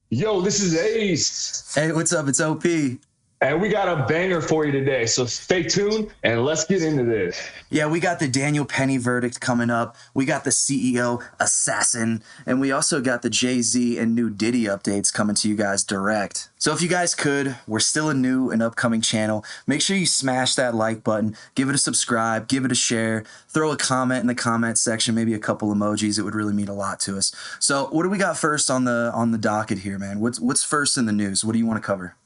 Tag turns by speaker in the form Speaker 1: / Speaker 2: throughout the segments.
Speaker 1: Yo, this is Ace.
Speaker 2: Hey, what's up? It's OP.
Speaker 1: And we got a banger for you today. So stay tuned and let's get into this.
Speaker 2: Yeah, we got the Daniel Penny verdict coming up. We got the CEO assassin. And we also got the Jay-Z and new Diddy updates coming to you guys direct. So if you guys could, we're still a new and upcoming channel. Make sure you smash that like button. Give it a subscribe. Give it a share. Throw a comment in the comment section. Maybe a couple emojis. It would really mean a lot to us. So what do we got first on the docket here, man? What's first in the news? What do you want to cover?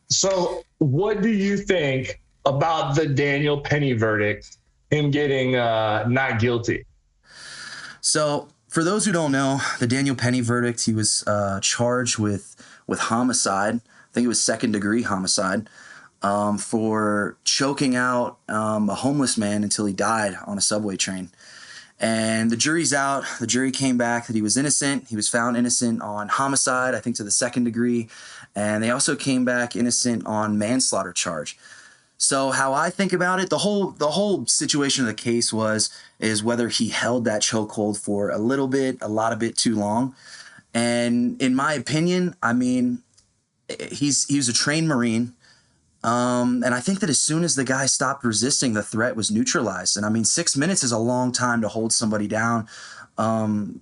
Speaker 1: So what do you think about the Daniel Penny verdict, him getting not guilty?
Speaker 2: So for those who don't know, the Daniel Penny verdict, he was charged with homicide. I think it was second-degree homicide for choking out a homeless man until he died on a subway train. And the jury's out. The jury came back that he was innocent. He was found innocent on homicide, I think to the second degree. And they also came back innocent on manslaughter charge. So how I think about it, the whole situation of the case is whether he held that chokehold for a little bit, a lot of bit too long. And in my opinion, I mean, he was a trained Marine. And I think that as soon as the guy stopped resisting, the threat was neutralized. And I mean, 6 minutes is a long time to hold somebody down,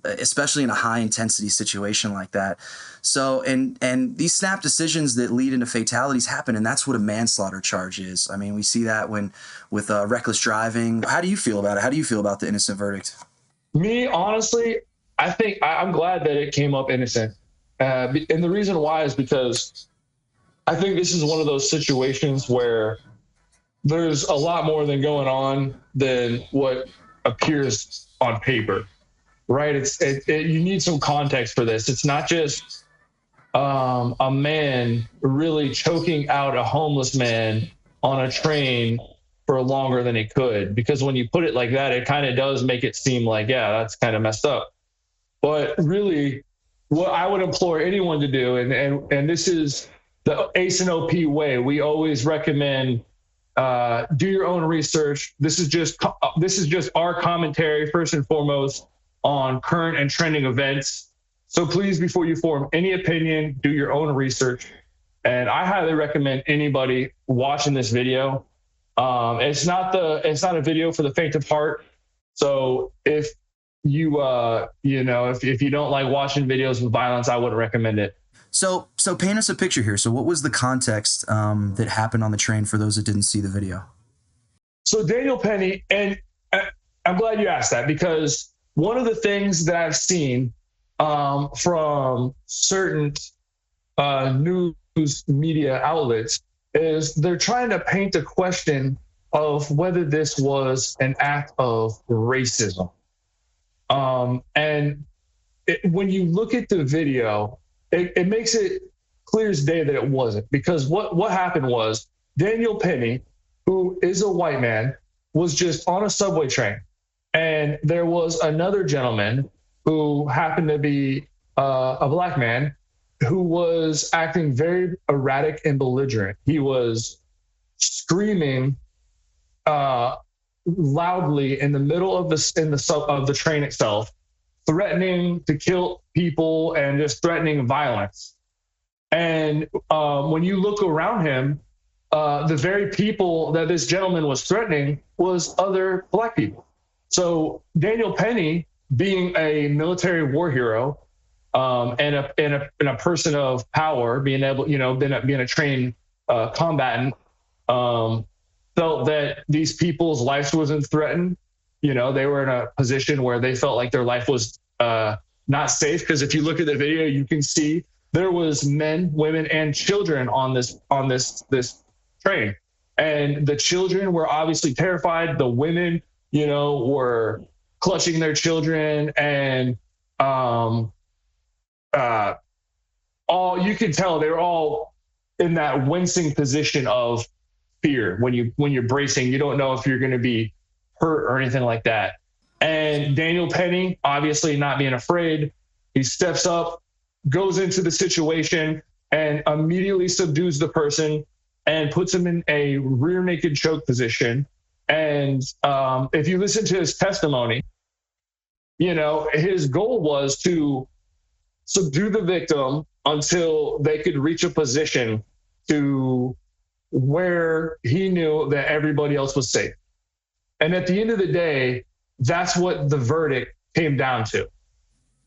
Speaker 2: especially in a high intensity situation like that. So, and these snap decisions that lead into fatalities happen, and that's what a manslaughter charge is. I mean, we see that with reckless driving. How do you feel about it? How do you feel about the innocent verdict?
Speaker 1: Me, honestly, I think I'm glad that it came up innocent. And the reason why is because I think this is one of those situations where there's a lot more than going on than what appears on paper, right? You need some context for this. It's not just a man really choking out a homeless man on a train for longer than he could, because when you put it like that, it kind of does make it seem like, yeah, that's kind of messed up. But really, what I would implore anyone to do, and this is the ACE and OP way, we always recommend do your own research. This is just our commentary first and foremost on current and trending events. So please, before you form any opinion, do your own research. And I highly recommend anybody watching this video. It's not a video for the faint of heart. So if you if you don't like watching videos with violence, I wouldn't recommend it.
Speaker 2: So paint us a picture here. So what was the context that happened on the train for those that didn't see the video?
Speaker 1: So Daniel Penny, and I'm glad you asked that, because one of the things that I've seen from certain news media outlets is they're trying to paint a question of whether this was an act of racism. When you look at the video, it makes it clear as day that it wasn't, because what happened was Daniel Penny, who is a white man, was just on a subway train, and there was another gentleman who happened to be a black man who was acting very erratic and belligerent. He was screaming loudly in the middle of the train itself, threatening to kill people and just threatening violence. And when you look around him, the very people that this gentleman was threatening was other black people. So Daniel Penny, being a military war hero and a person of power, being a trained combatant, felt that these people's lives wasn't threatened. They were in a position where they felt like their life was not safe, because if you look at the video, you can see there was men, women, and children on this train, and the children were obviously terrified. The women, were clutching their children, and all you could tell they were all in that wincing position of fear. When you're bracing, you don't know if you're going to be hurt or anything like that. And Daniel Penny, obviously not being afraid, he steps up, goes into the situation, and immediately subdues the person and puts him in a rear naked choke position. And if you listen to his testimony, his goal was to subdue the victim until they could reach a position to where he knew that everybody else was safe. And at the end of the day, that's what the verdict came down to.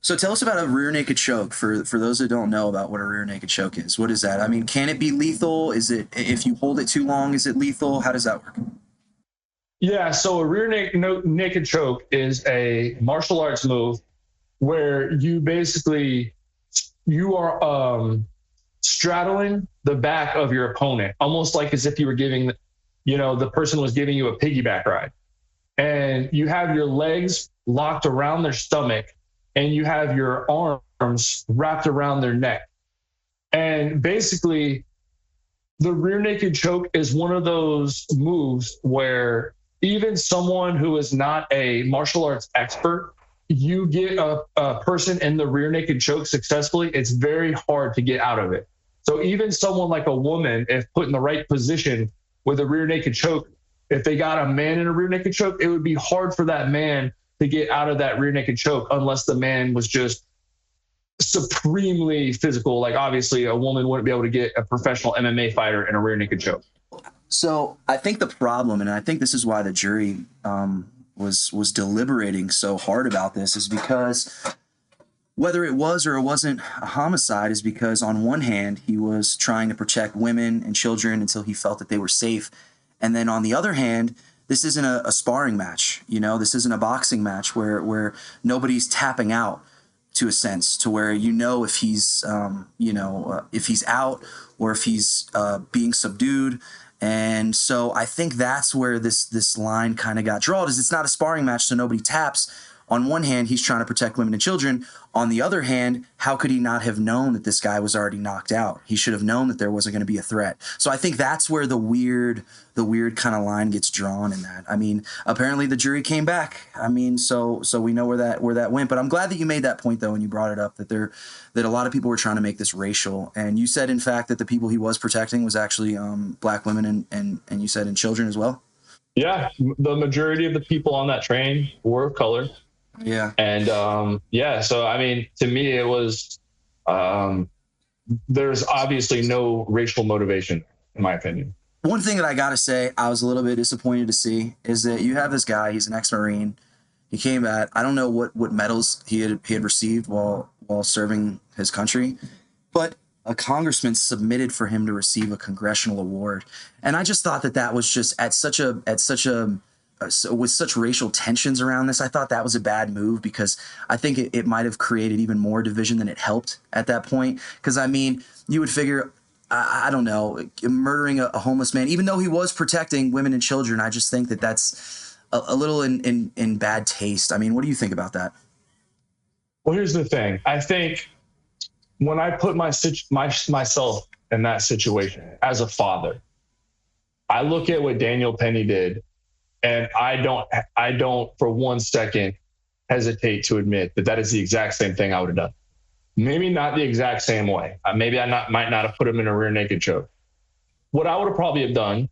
Speaker 2: So tell us about a rear naked choke for those that don't know about what a rear naked choke is. What is that? I mean, can it be lethal? Is it, if you hold it too long, is it lethal? How does that work?
Speaker 1: Yeah, so a rear naked choke is a martial arts move where you basically, you are straddling the back of your opponent, almost like as if you were giving, the person was giving you a piggyback ride. And you have your legs locked around their stomach and you have your arms wrapped around their neck. And basically, the rear naked choke is one of those moves where even someone who is not a martial arts expert, you get a person in the rear naked choke successfully, it's very hard to get out of it. So even someone like a woman, if put in the right position with a rear naked choke, if they got a man in a rear naked choke, it would be hard for that man to get out of that rear naked choke unless the man was just supremely physical. Like obviously a woman wouldn't be able to get a professional MMA fighter in a rear naked choke.
Speaker 2: So I think the problem, and I think this is why the jury was deliberating so hard about this, is because whether it was or it wasn't a homicide is because on one hand, he was trying to protect women and children until he felt that they were safe. And then on the other hand, this isn't a sparring match. This isn't a boxing match where nobody's tapping out, to a sense, to where if he's if he's out or if he's being subdued. And so I think that's where this line kind of got drawn, is it's not a sparring match, so nobody taps. On one hand, he's trying to protect women and children. On the other hand, how could he not have known that this guy was already knocked out? He should have known that there wasn't going to be a threat. So I think that's where the weird kind of line gets drawn in that. I mean, apparently the jury came back. I mean, so we know where that went. But I'm glad that you made that point, though, when you brought it up, that a lot of people were trying to make this racial. And you said, in fact, that the people he was protecting was actually black women and you said and children as well?
Speaker 1: Yeah, the majority of the people on that train were of color.
Speaker 2: Yeah.
Speaker 1: And so I mean, to me, it was there's obviously no racial motivation, in my opinion.
Speaker 2: One thing that I got to say, I was a little bit disappointed to see is that you have this guy. He's an ex-Marine. He came back. I don't know what medals he had received while serving his country, but a congressman submitted for him to receive a congressional award, and I just thought that was just with such racial tensions around this, I thought that was a bad move, because I think it might have created even more division than it helped at that point. Because, I mean, you would figure, I don't know, murdering a homeless man, even though he was protecting women and children, I just think that's a little in bad taste. I mean, what do you think about that?
Speaker 1: Well, here's the thing. I think when I put myself in that situation as a father, I look at what Danielpenny did, and I don't for 1 second hesitate to admit that is the exact same thing I would have done. Maybe not the exact same way. Maybe might not have put him in a rear naked choke. What I would have probably have done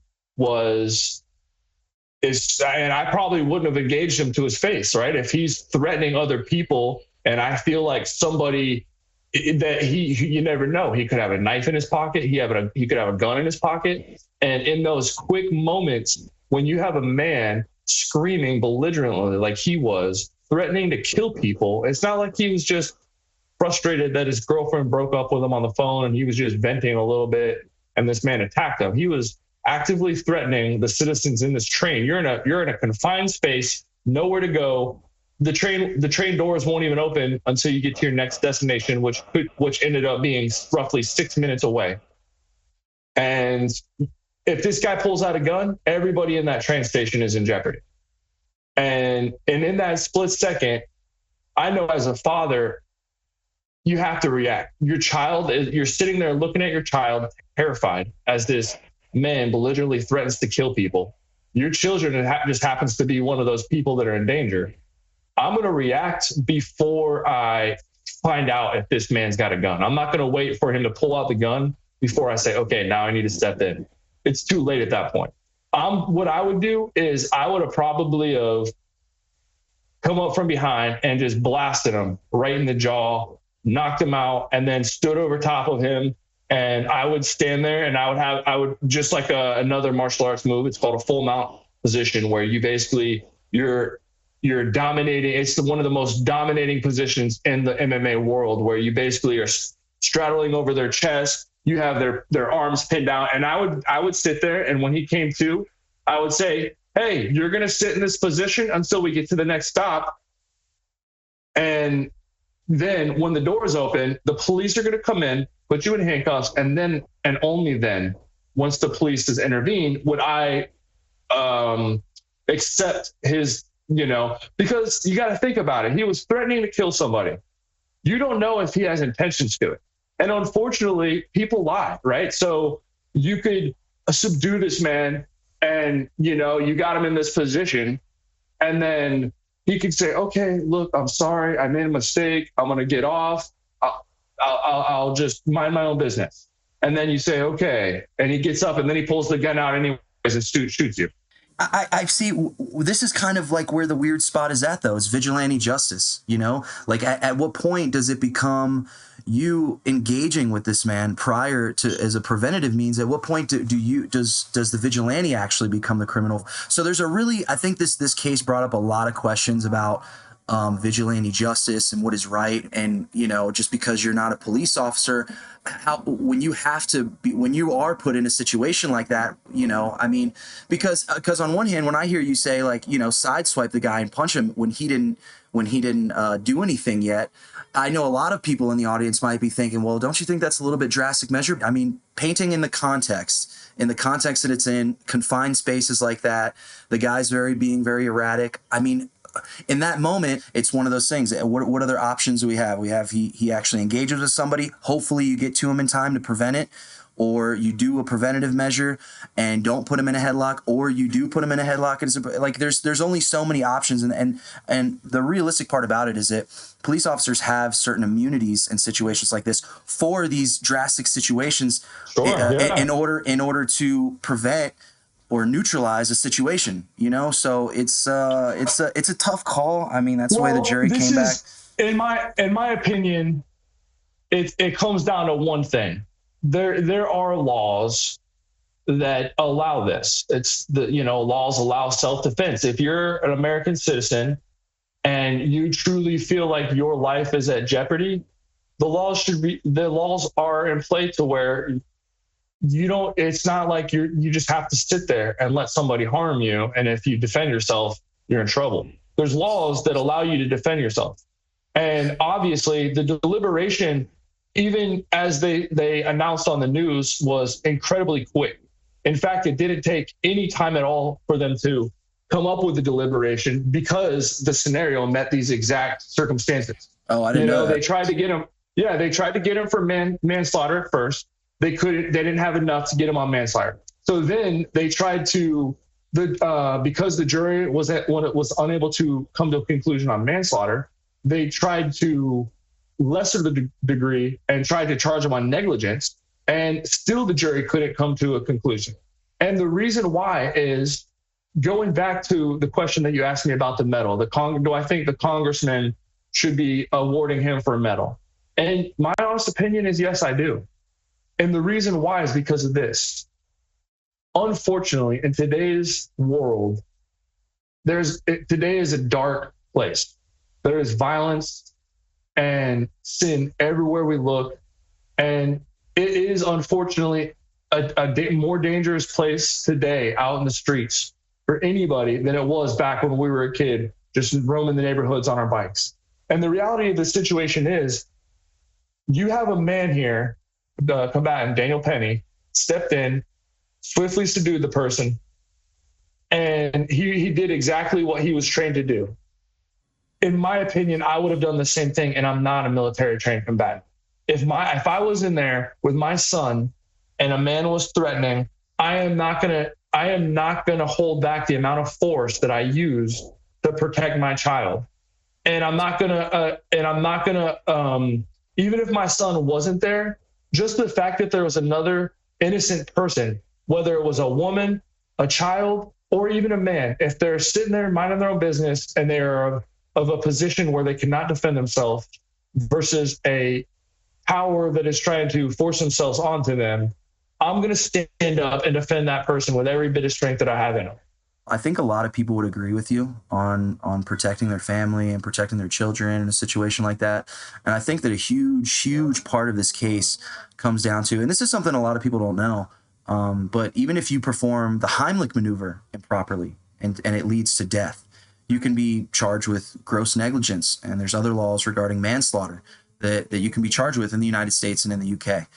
Speaker 1: and I probably wouldn't have engaged him to his face, right? If he's threatening other people, and I feel like somebody that you never know, he could have a knife in his pocket, he could have a gun in his pocket, and in those quick moments, when you have a man screaming belligerently like he was, threatening to kill people, it's not like he was just frustrated that his girlfriend broke up with him on the phone and he was just venting a little bit and this man attacked him. He was actively threatening the citizens in this train. You're in a confined space, nowhere to go. The train doors won't even open until you get to your next destination, which ended up being roughly 6 minutes away. And if this guy pulls out a gun, everybody in that train station is in jeopardy. And in that split second, I know as a father, you have to react. You're sitting there looking at your child, terrified, as this man belligerently threatens to kill people. Your children just happens to be one of those people that are in danger. I'm going to react before I find out if this man's got a gun. I'm not going to wait for him to pull out the gun before I say, okay, now I need to step in. It's too late at that point. What I would do is I would have probably come up from behind and just blasted him right in the jaw, knocked him out, and then stood over top of him. And I would stand there, and I would just like another martial arts move. It's called a full mount position, where you basically you're dominating. It's one of the most dominating positions in the MMA world, where you basically are straddling over their chest. You have their arms pinned down, and I would sit there, and when he came to, I would say, "Hey, you're gonna sit in this position until we get to the next stop." And then when the doors open, the police are gonna come in, put you in handcuffs, and then and only then, once the police has intervened, would I accept his, because you got to think about it. He was threatening to kill somebody. You don't know if he has intentions to it. And unfortunately, people lie, right? So you could subdue this man, and, you got him in this position, and then he could say, "Okay, look, I'm sorry. I made a mistake. I'm going to get off. I'll just mind my own business." And then you say, "Okay." And he gets up, and then he pulls the gun out anyways and shoots you.
Speaker 2: I see. This is kind of like where the weird spot is at, though. Is vigilante justice, Like at what point does it become you engaging with this man prior to as a preventative means? At what point does the vigilante actually become the criminal? So there's I think this case brought up a lot of questions about vigilante justice and what is right, and just because you're not a police officer, when you are put in a situation like that, because on one hand, when I hear you say, like, sideswipe the guy and punch him when he didn't do anything yet, I know a lot of people in the audience might be thinking, well, don't you think that's a little bit drastic measure? I mean, painting in the context that it's in, confined spaces like that, the guy's being very erratic. I mean, in that moment, it's one of those things. What other options do we have? We have he actually engages with somebody. Hopefully you get to him in time to prevent it, or you do a preventative measure and don't put him in a headlock, or you do put him in a headlock. Like there's only so many options, and the realistic part about it is that police officers have certain immunities in situations like this for these drastic situations.
Speaker 1: Sure, yeah.
Speaker 2: in order to prevent or neutralize a situation, So it's a tough call. I mean, that's the way the jury came back.
Speaker 1: In my opinion, it comes down to one thing. There are laws that allow this. It's laws allow self-defense. If you're an American citizen and you truly feel like your life is at jeopardy, the laws are in play to where it's not like you just have to sit there and let somebody harm you. And if you defend yourself, you're in trouble. There's laws that allow you to defend yourself. And obviously the deliberation, even as they announced on the news, was incredibly quick. In fact, it didn't take any time at all for them to come up with the deliberation, because the scenario met these exact circumstances.
Speaker 2: Oh, I didn't know that.
Speaker 1: They tried to get him. Yeah, they tried to get him for manslaughter at first. They didn't have enough to get him on manslaughter. So then they tried to, because the jury was unable to come to a conclusion on manslaughter, they tried to lesser the degree and tried to charge him on negligence, and still the jury couldn't come to a conclusion. And the reason why is, going back to the question that you asked me about the medal, do I think the congressman should be awarding him for a medal? And my honest opinion is yes, I do. And the reason why is because of this. Unfortunately, in today's world, today is a dark place. There is violence and sin everywhere we look. And it is unfortunately a more dangerous place today out in the streets for anybody than it was back when we were a kid, just roaming the neighborhoods on our bikes. And the reality of the situation is, you have a man here, the combatant, Danielpenny, stepped in, swiftly subdued the person, and he did exactly what he was trained to do. In my opinion, I would have done the same thing, and I'm not a military trained combatant. If I was in there with my son and a man was threatening, I am not gonna hold back the amount of force that I use to protect my child. And I'm not gonna even if my son wasn't there, just the fact that there was another innocent person, whether it was a woman, a child, or even a man, if they're sitting there minding their own business and they are of a position where they cannot defend themselves, versus a power that is trying to force themselves onto them, I'm going to stand up and defend that person with every bit of strength that I have in them.
Speaker 2: I think a lot of people would agree with you on protecting their family and protecting their children in a situation like that. And I think that a huge part of this case comes down to, and this is something a lot of people don't know, but even if you perform the Heimlich maneuver improperly and it leads to death, you can be charged with gross negligence. And there's other laws regarding manslaughter that you can be charged with in the United States and in the UK.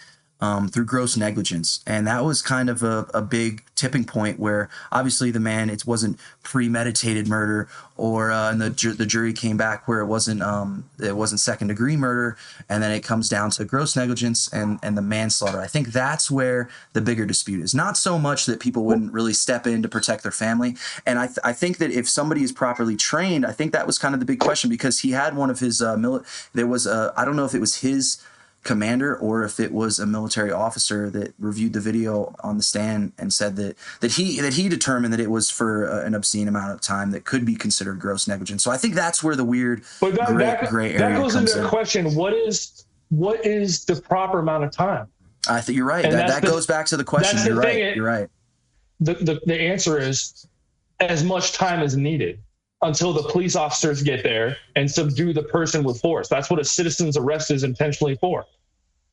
Speaker 2: Through gross negligence. And that was kind of a big tipping point where obviously the man, it wasn't premeditated murder, or and the jury came back where it wasn't second degree murder, and then it comes down to gross negligence and the manslaughter. I think that's where the bigger dispute is. Not so much that people wouldn't really step in to protect their family. And I think that if somebody is properly trained, I think that was kind of the big question, because he had one of his there was I don't know if it was his commander or if it was a military officer that reviewed the video on the stand and said that he determined that it was for an obscene amount of time that could be considered gross negligence. So I think that's where the weird gray area
Speaker 1: that goes
Speaker 2: comes
Speaker 1: into
Speaker 2: in.
Speaker 1: the question: what is the proper amount of time?
Speaker 2: I think you're right. That goes back to the question. You're right.
Speaker 1: The answer is as much time as needed until the police officers get there and subdue the person with force. That's what a citizen's arrest is intentionally for.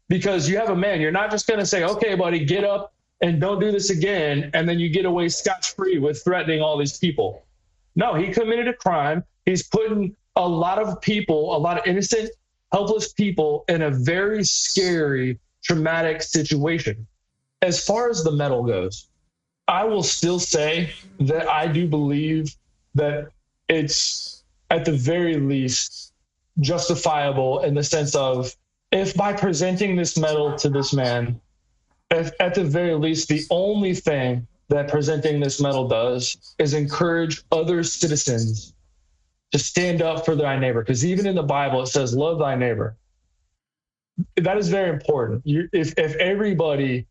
Speaker 1: Because you have a man, you're not just going to say, okay, buddy, get up and don't do this again, and then you get away scot-free with threatening all these people. No, he committed a crime. He's putting a lot of people, a lot of innocent, helpless people in a very scary, traumatic situation. As far as the medal goes, I will still say that I do believe that it's at the very least justifiable in the sense of, if by presenting this medal to this man, if at the very least, the only thing that presenting this medal does is encourage other citizens to stand up for thy neighbor. Because even in the Bible, it says, love thy neighbor. That is very important. If everybody,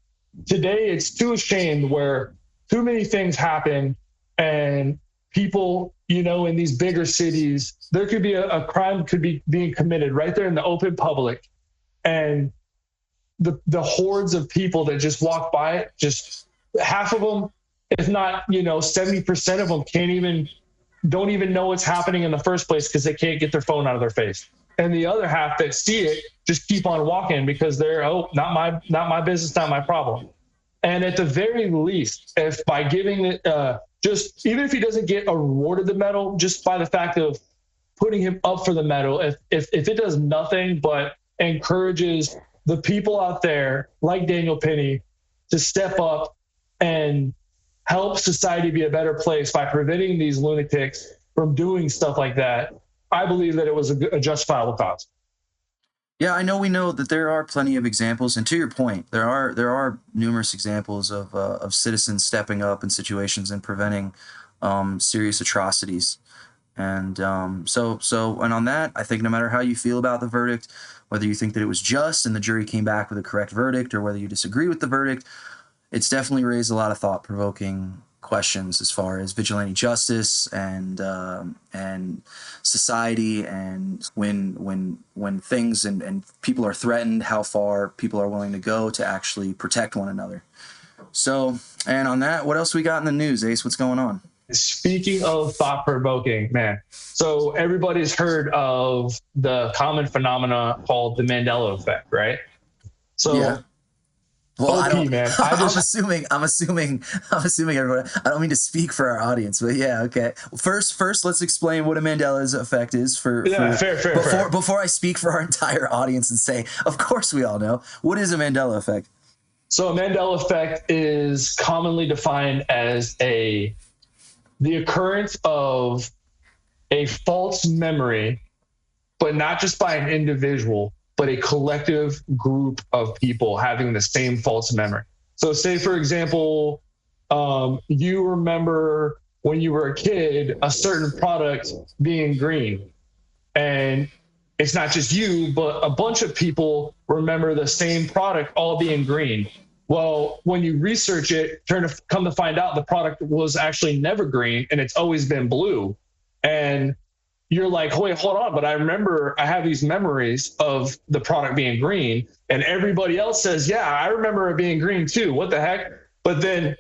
Speaker 1: today it's too ashamed where too many things happen and people, in these bigger cities, there could be a crime could be being committed right there in the open public. And the hordes of people that just walk by it, just half of them, if not, 70% of them don't even know what's happening in the first place because they can't get their phone out of their face. And the other half that see it just keep on walking because they're, not my business, not my problem. And at the very least, if by giving it, just even if he doesn't get awarded the medal, just by the fact of putting him up for the medal, if it does nothing but encourages the people out there like Daniel Penny to step up and help society be a better place by preventing these lunatics from doing stuff like that, I believe that it was a justifiable cause.
Speaker 2: Yeah, we know that there are plenty of examples, and to your point, there are numerous examples of citizens stepping up in situations and preventing serious atrocities. And so on that, I think no matter how you feel about the verdict, whether you think that it was just and the jury came back with a correct verdict, or whether you disagree with the verdict, it's definitely raised a lot of thought-provoking questions as far as vigilante justice and society, and when things and people are threatened, how far people are willing to go to actually protect one another. So, and on that, what else we got in the news, Ace? What's going on?
Speaker 1: Speaking of thought-provoking, man. So everybody's heard of the common phenomena called the Mandela effect, right? So,
Speaker 2: yeah. Well, I'm assuming everybody. I don't mean to speak for our audience, but yeah, okay. First, let's explain what a Mandela's effect is fair. Before I speak for our entire audience and say, of course we all know. What is a Mandela effect?
Speaker 1: So a Mandela effect is commonly defined as the occurrence of a false memory, but not just by an individual, but a collective group of people having the same false memory. So say, for example, you remember when you were a kid, a certain product being green. And it's not just you, but a bunch of people remember the same product all being green. Well, when you research it, come to find out the product was actually never green and it's always been blue. And, you're like, wait, hold on. But I have these memories of the product being green, and everybody else says, yeah, I remember it being green too. What the heck? But then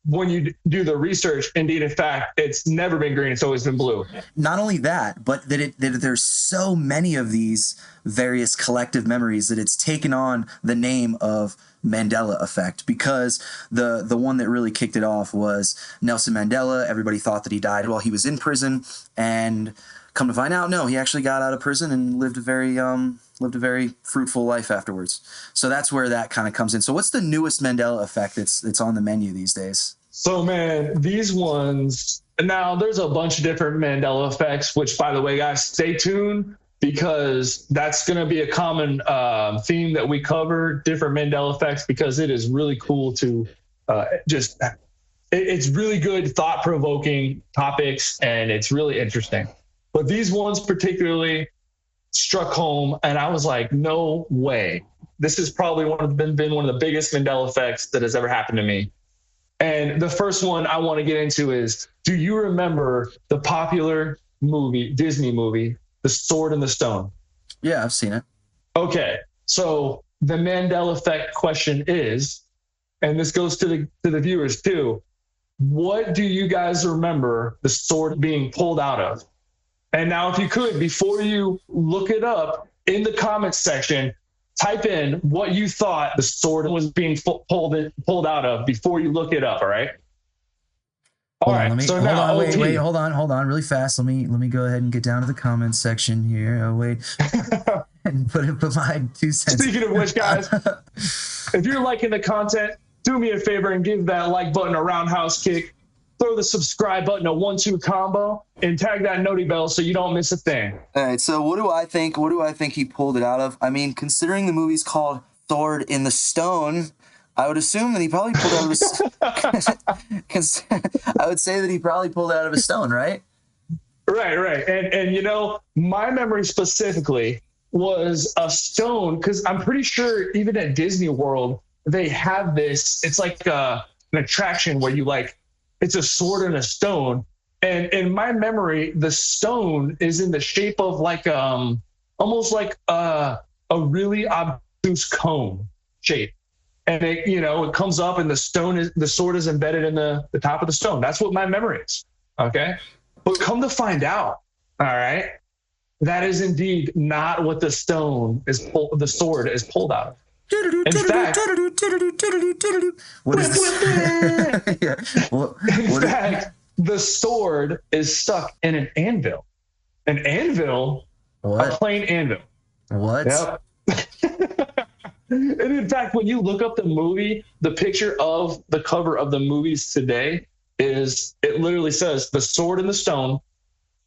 Speaker 1: when you do the research, indeed, in fact, it's never been green. It's always been blue.
Speaker 2: Not only that, but that there's so many of these various collective memories that it's taken on the name of Mandela effect, because the one that really kicked it off was Nelson Mandela. Everybody thought that he died while he was in prison, and come to find out, no, he actually got out of prison and lived a very fruitful life afterwards. So that's where that kind of comes in. So what's the newest Mandela effect that's on the menu these days?
Speaker 1: So, man, these ones, now there's a bunch of different Mandela effects, which, by the way, guys, stay tuned, because that's going to be a common theme that we cover, different Mandela effects, because it is really cool to it's really good, thought-provoking topics, and it's really interesting. But these ones particularly struck home, and I was like, no way. This is probably been one of the biggest Mandela effects that has ever happened to me. And the first one I want to get into is, do you remember the popular Disney movie, The Sword and the Stone?
Speaker 2: Yeah, I've seen it.
Speaker 1: Okay, so the Mandela effect question is, and this goes to the viewers too, what do you guys remember the sword being pulled out of? And now, if you could, before you look it up, in the comments section, type in what you thought the sword was being pulled out of before you look it up. All right. Hold
Speaker 2: on, really fast. Let me go ahead and get down to the comments section here. Oh, wait. And put my 2 cents.
Speaker 1: Speaking of which, guys, if you're liking the content, do me a favor and give that like button a roundhouse kick. Throw the subscribe button a 1-2 combo, and tag that noti bell so you don't miss a thing.
Speaker 2: All right, so what do I think? What do I think he pulled it out of? I mean, considering the movie's called Sword in the Stone, I would assume that he probably pulled out of I would say that he probably pulled it out of a stone, right?
Speaker 1: Right. And you know, my memory specifically was a stone, because I'm pretty sure even at Disney World, they have this, it's like an attraction where you it's a sword and a stone. And in my memory, the stone is in the shape of almost like a really obtuse cone shape. And it comes up, and the sword is embedded in the top of the stone. That's what my memory is. Okay. But come to find out, all right, that is indeed not what the sword is pulled out of. In fact, the sword is stuck in an anvil. An anvil? What? A plain anvil.
Speaker 2: What?
Speaker 1: Yep. And in fact, when you look up the movie, the picture of the cover of the movies today it literally says The Sword in the Stone,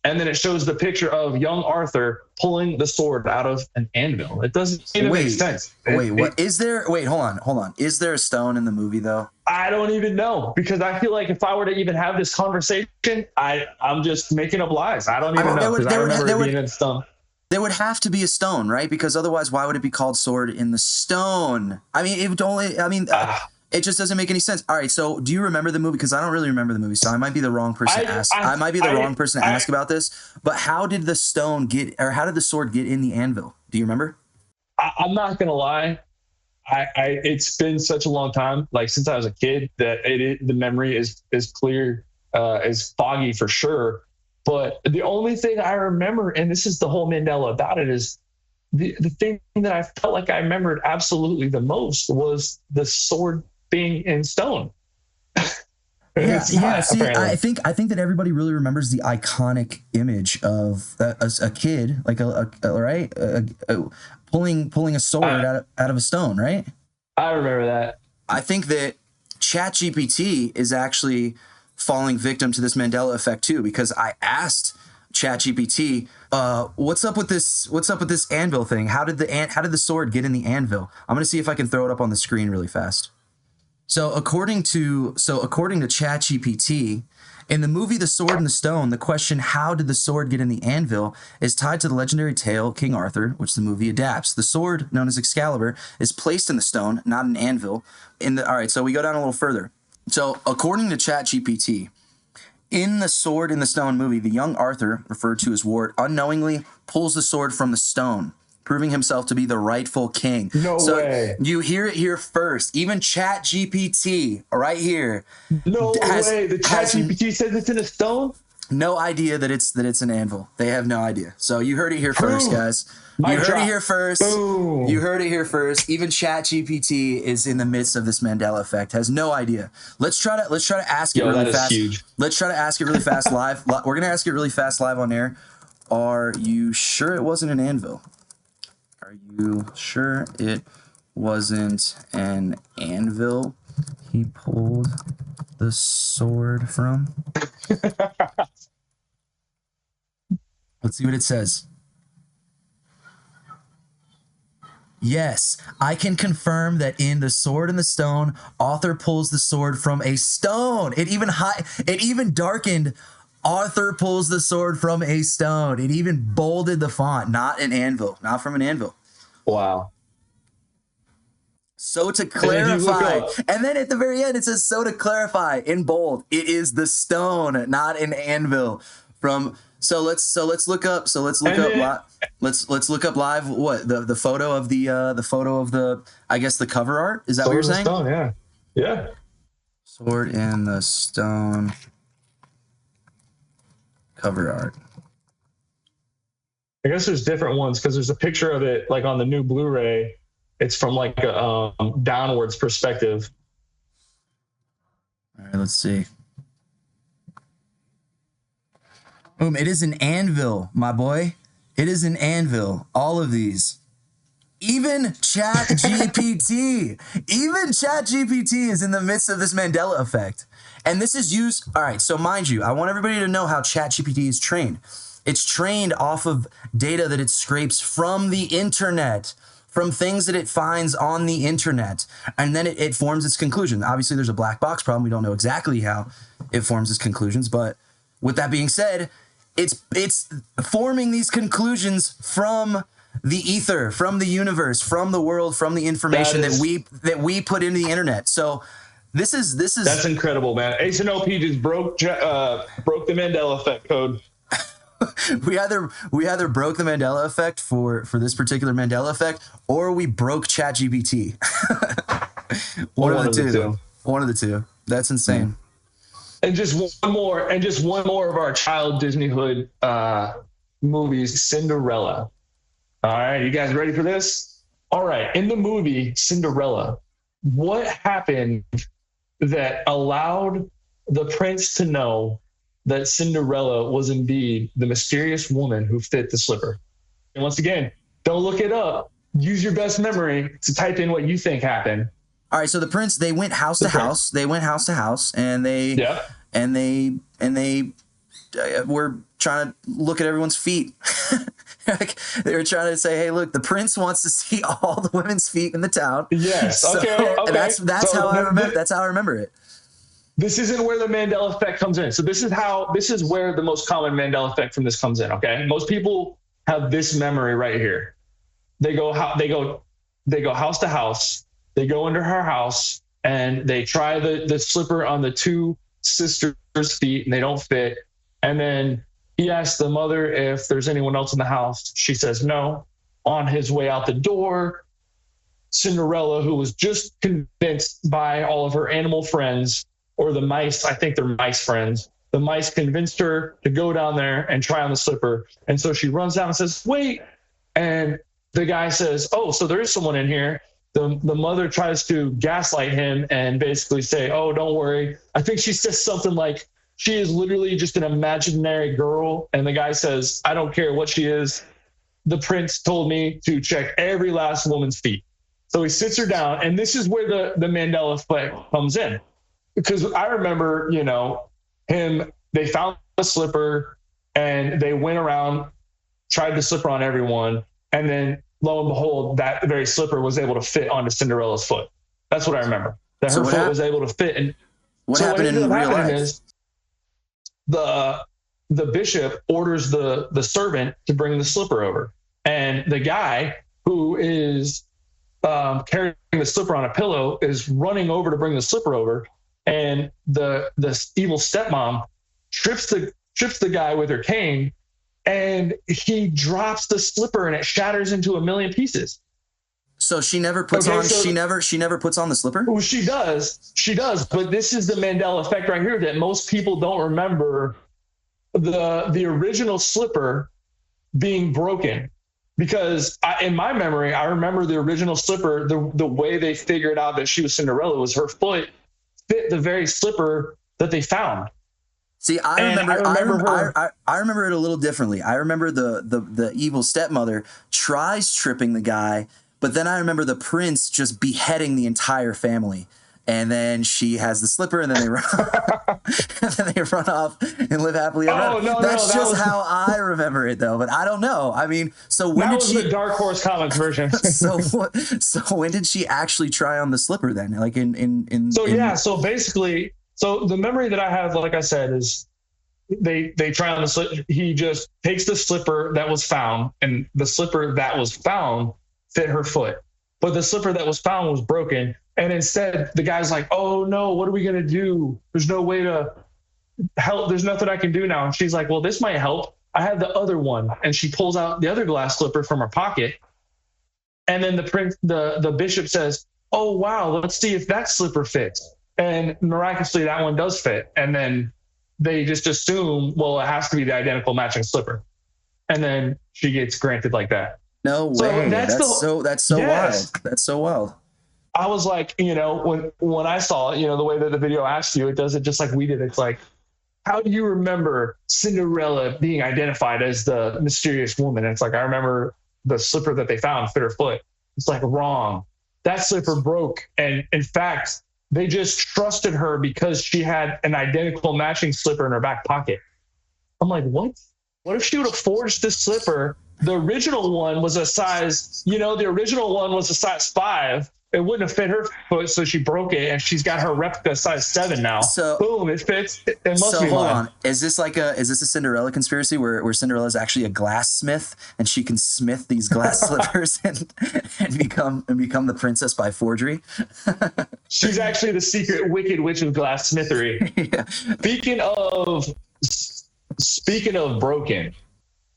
Speaker 1: and then it shows the picture of young Arthur pulling the sword out of an anvil. It doesn't even make sense.
Speaker 2: What is there? Wait, hold on. Is there a stone in the movie though?
Speaker 1: I don't even know, because I feel like if I were to even have this conversation, I'm just making up lies. I don't even know, because I remember it being in stone.
Speaker 2: There would have to be a stone, right? Because otherwise, why would it be called Sword in the Stone? I mean, it would only. I mean. It just doesn't make any sense. All right, so do you remember the movie? Because I don't really remember the movie, so I might be the wrong person to ask. I might be the wrong person to ask about this. But how did the how did the sword get in the anvil? Do you remember?
Speaker 1: I'm not gonna lie. It's been such a long time, since I was a kid, that the memory is clear, is foggy for sure. But the only thing I remember, and this is the whole Mandela about it, is the thing that I felt like I remembered absolutely the most was the sword being in stone.
Speaker 2: Yeah. See, I think that everybody really remembers the iconic image of a kid, pulling a sword out of a stone, right?
Speaker 1: I remember that.
Speaker 2: I think that ChatGPT is actually falling victim to this Mandela effect too, because I asked ChatGPT, what's up with this anvil thing? How did the sword get in the anvil? I'm gonna see if I can throw it up on the screen really fast. So according to ChatGPT, in the movie The Sword and the Stone, the question, how did the sword get in the anvil, is tied to the legendary tale King Arthur, which the movie adapts. The sword, known as Excalibur, is placed in the stone, not an anvil. All right, so we go down a little further. So according to ChatGPT, in the Sword in the Stone movie, the young Arthur, referred to as Ward, unknowingly pulls the sword from the stone, proving himself to be the rightful king.
Speaker 1: No
Speaker 2: So
Speaker 1: way.
Speaker 2: you hear it here first. Even ChatGPT right here
Speaker 1: No
Speaker 2: has,
Speaker 1: way. The
Speaker 2: has
Speaker 1: ChatGPT says it's in a stone?
Speaker 2: no idea that it's an anvil. They have no idea. So you heard it here first,
Speaker 1: Proof.
Speaker 2: guys.
Speaker 1: Mic
Speaker 2: You heard
Speaker 1: drop.
Speaker 2: it here first.
Speaker 1: Boom.
Speaker 2: You heard it here first. Even ChatGPT is in the midst of this Mandela effect. Has no idea. Let's try to ask it really
Speaker 1: that is
Speaker 2: fast.
Speaker 1: huge.
Speaker 2: Let's try to ask it really fast live. We're gonna ask it really fast live on air. Are you sure it wasn't an anvil? Are you sure it wasn't an anvil he pulled the sword from? Let's see what it says. Yes, I can confirm that in The Sword in the Stone, Arthur pulls the sword from a stone. It even darkened. Arthur pulls the sword from a stone. It even bolded the font, not an anvil, not from an anvil.
Speaker 1: Wow.
Speaker 2: So to clarify, and then at the very end it says, so to clarify in bold, it is the stone, not an anvil. Let's look up what the photo of the I guess the cover art. Is that what you're saying?
Speaker 1: Sword in the Stone, yeah.
Speaker 2: Sword in the Stone cover art.
Speaker 1: I guess there's different ones because there's a picture of it like on the new Blu-ray. It's from like a downwards perspective.
Speaker 2: All right, let's see. Boom, it is an anvil, my boy. It is an anvil. All of these. Even ChatGPT. Even ChatGPT is in the midst of this Mandela effect. And this is used. All right, so mind you, I want everybody to know how ChatGPT is trained. It's trained off of data that it scrapes from the internet, from things that it finds on the internet, and then it forms its conclusion. Obviously, there's a black box problem. We don't know exactly how it forms its conclusions, but with that being said, it's forming these conclusions from the ether, from the universe, from the world, from the information that we put into the internet. So this is
Speaker 1: that's incredible, man. Ace and OP just broke the Mandela effect code.
Speaker 2: we either broke the Mandela effect for this particular Mandela effect, or we broke ChatGPT. One of the two. That's insane.
Speaker 1: And just one more of our child Disneyhood movies, Cinderella. All right, you guys ready for this? All right, in the movie Cinderella, what happened that allowed the prince to know that Cinderella was indeed the mysterious woman who fit the slipper? And once again, don't look it up. Use your best memory to type in what you think happened.
Speaker 2: All right, so the prince, they went house to house. They went house to house, and they were trying to look at everyone's feet. Like, they were trying to say, "Hey, look, the prince wants to see all the women's feet in the town."
Speaker 1: Yes. Okay.
Speaker 2: That's how I remember. That's how I remember it.
Speaker 1: This isn't where the Mandela effect comes in. So this is where the most common Mandela effect from this comes in. Okay. Most people have this memory right here. They go house to house. They go into her house and they try the slipper on the two sisters' feet and they don't fit. And then he asks the mother if there's anyone else in the house. She says no. On his way out the door, Cinderella, who was just convinced by all of her animal friends, or the mice, I think they're mice friends, the mice convinced her to go down there and try on the slipper. And so she runs down and says, wait. And the guy says, oh, so there is someone in here. The mother tries to gaslight him and basically say, oh, don't worry. I think she says something like, she is literally just an imaginary girl. And the guy says, I don't care what she is. The prince told me to check every last woman's feet. So he sits her down. And this is where the Mandela effect comes in. Because I remember, they found the slipper and they went around, tried the slipper on everyone. And then lo and behold, that very slipper was able to fit onto Cinderella's foot. That's what I remember. That her foot was able to fit. And
Speaker 2: what happened in real life
Speaker 1: is the bishop orders the servant to bring the slipper over. And the guy who is carrying the slipper on a pillow is running over to bring the slipper over. And the evil stepmom trips the guy with her cane, and he drops the slipper and it shatters into a million pieces.
Speaker 2: So she never puts on she never puts on the slipper?
Speaker 1: Well, she does, but this is the Mandela effect right here that most people don't remember the original slipper being broken. Because in my memory, I remember the original slipper, the way they figured out that she was Cinderella was her foot fit the very slipper that they found.
Speaker 2: See, I remember it a little differently. I remember the evil stepmother tries tripping the guy, but then I remember the prince just beheading the entire family. And then she has the slipper, and then they run, and then they run off and live happily ever after. That's just how I remember it, though. But I don't know. I mean, so when did she?
Speaker 1: That was the Dark Horse Comics version.
Speaker 2: So when did she actually try on the slipper then? Like
Speaker 1: So basically, the memory that I have, like I said, is they try on the slipper. He just takes the slipper that was found, and the slipper that was found fit her foot, but the slipper that was found was broken. And instead, the guy's like, oh, no, what are we going to do? There's no way to help. There's nothing I can do now. And she's like, well, this might help. I have the other one. And she pulls out the other glass slipper from her pocket. And then the bishop says, oh, wow, let's see if that slipper fits. And miraculously, that one does fit. And then they just assume, well, it has to be the identical matching slipper. And then she gets granted like that.
Speaker 2: No way. That's so yes. Wild. That's so wild.
Speaker 1: I was like, when I saw it, the way that the video asked you, it does it just like we did. It's like, how do you remember Cinderella being identified as the mysterious woman? And it's like, I remember the slipper that they found fit her foot. It's like, wrong. That slipper broke. And in fact, they just trusted her because she had an identical matching slipper in her back pocket. I'm like, what? What if she would have forged this slipper? The original one was a size 5. It wouldn't have fit her foot, so she broke it, and she's got her replica size 7 now. So boom, it fits. It must be
Speaker 2: hold
Speaker 1: mine.
Speaker 2: On. Is this a Cinderella conspiracy where Cinderella is actually a glassmith and she can smith these glass slippers and become the princess by forgery?
Speaker 1: She's actually the secret wicked witch of glassmithery. Yeah. Speaking of broken,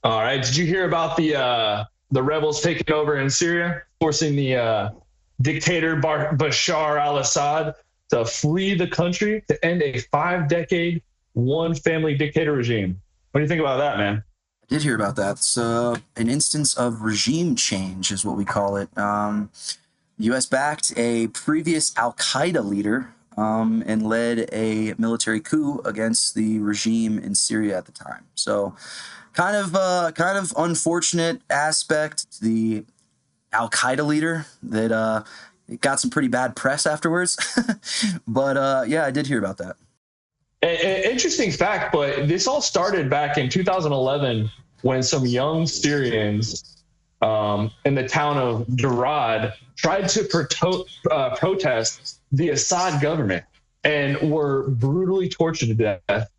Speaker 1: all right. Did you hear about the rebels taking over in Syria, forcing the dictator Bashar al-Assad to flee the country to end a 5-decade one-family dictator regime? What do you think about that, man?
Speaker 2: I did hear about that. It's an instance of regime change is what we call it. The U.S. backed a previous al-Qaeda leader and led a military coup against the regime in Syria at the time. So kind of unfortunate aspect. The al-Qaeda leader that it got some pretty bad press afterwards. But yeah, I did hear about that.
Speaker 1: An interesting fact, but this all started back in 2011 when some young Syrians in the town of Darad tried to protest the Assad government and were brutally tortured to death.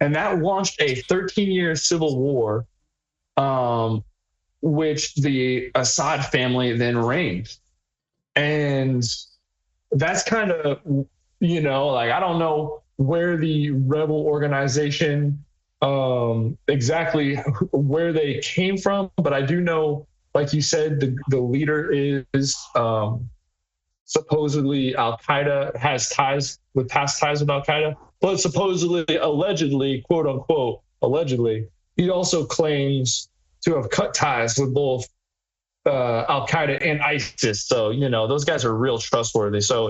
Speaker 1: And that launched a 13-year civil war, which the Assad family then reigned. And that's kind of, like, I don't know where the rebel organization exactly where they came from, but I do know, like you said, the leader is supposedly Al-Qaeda, has past ties with Al-Qaeda, but supposedly, allegedly, quote unquote, allegedly, he also claims to have cut ties with both Al-Qaeda and ISIS. So, those guys are real trustworthy. So,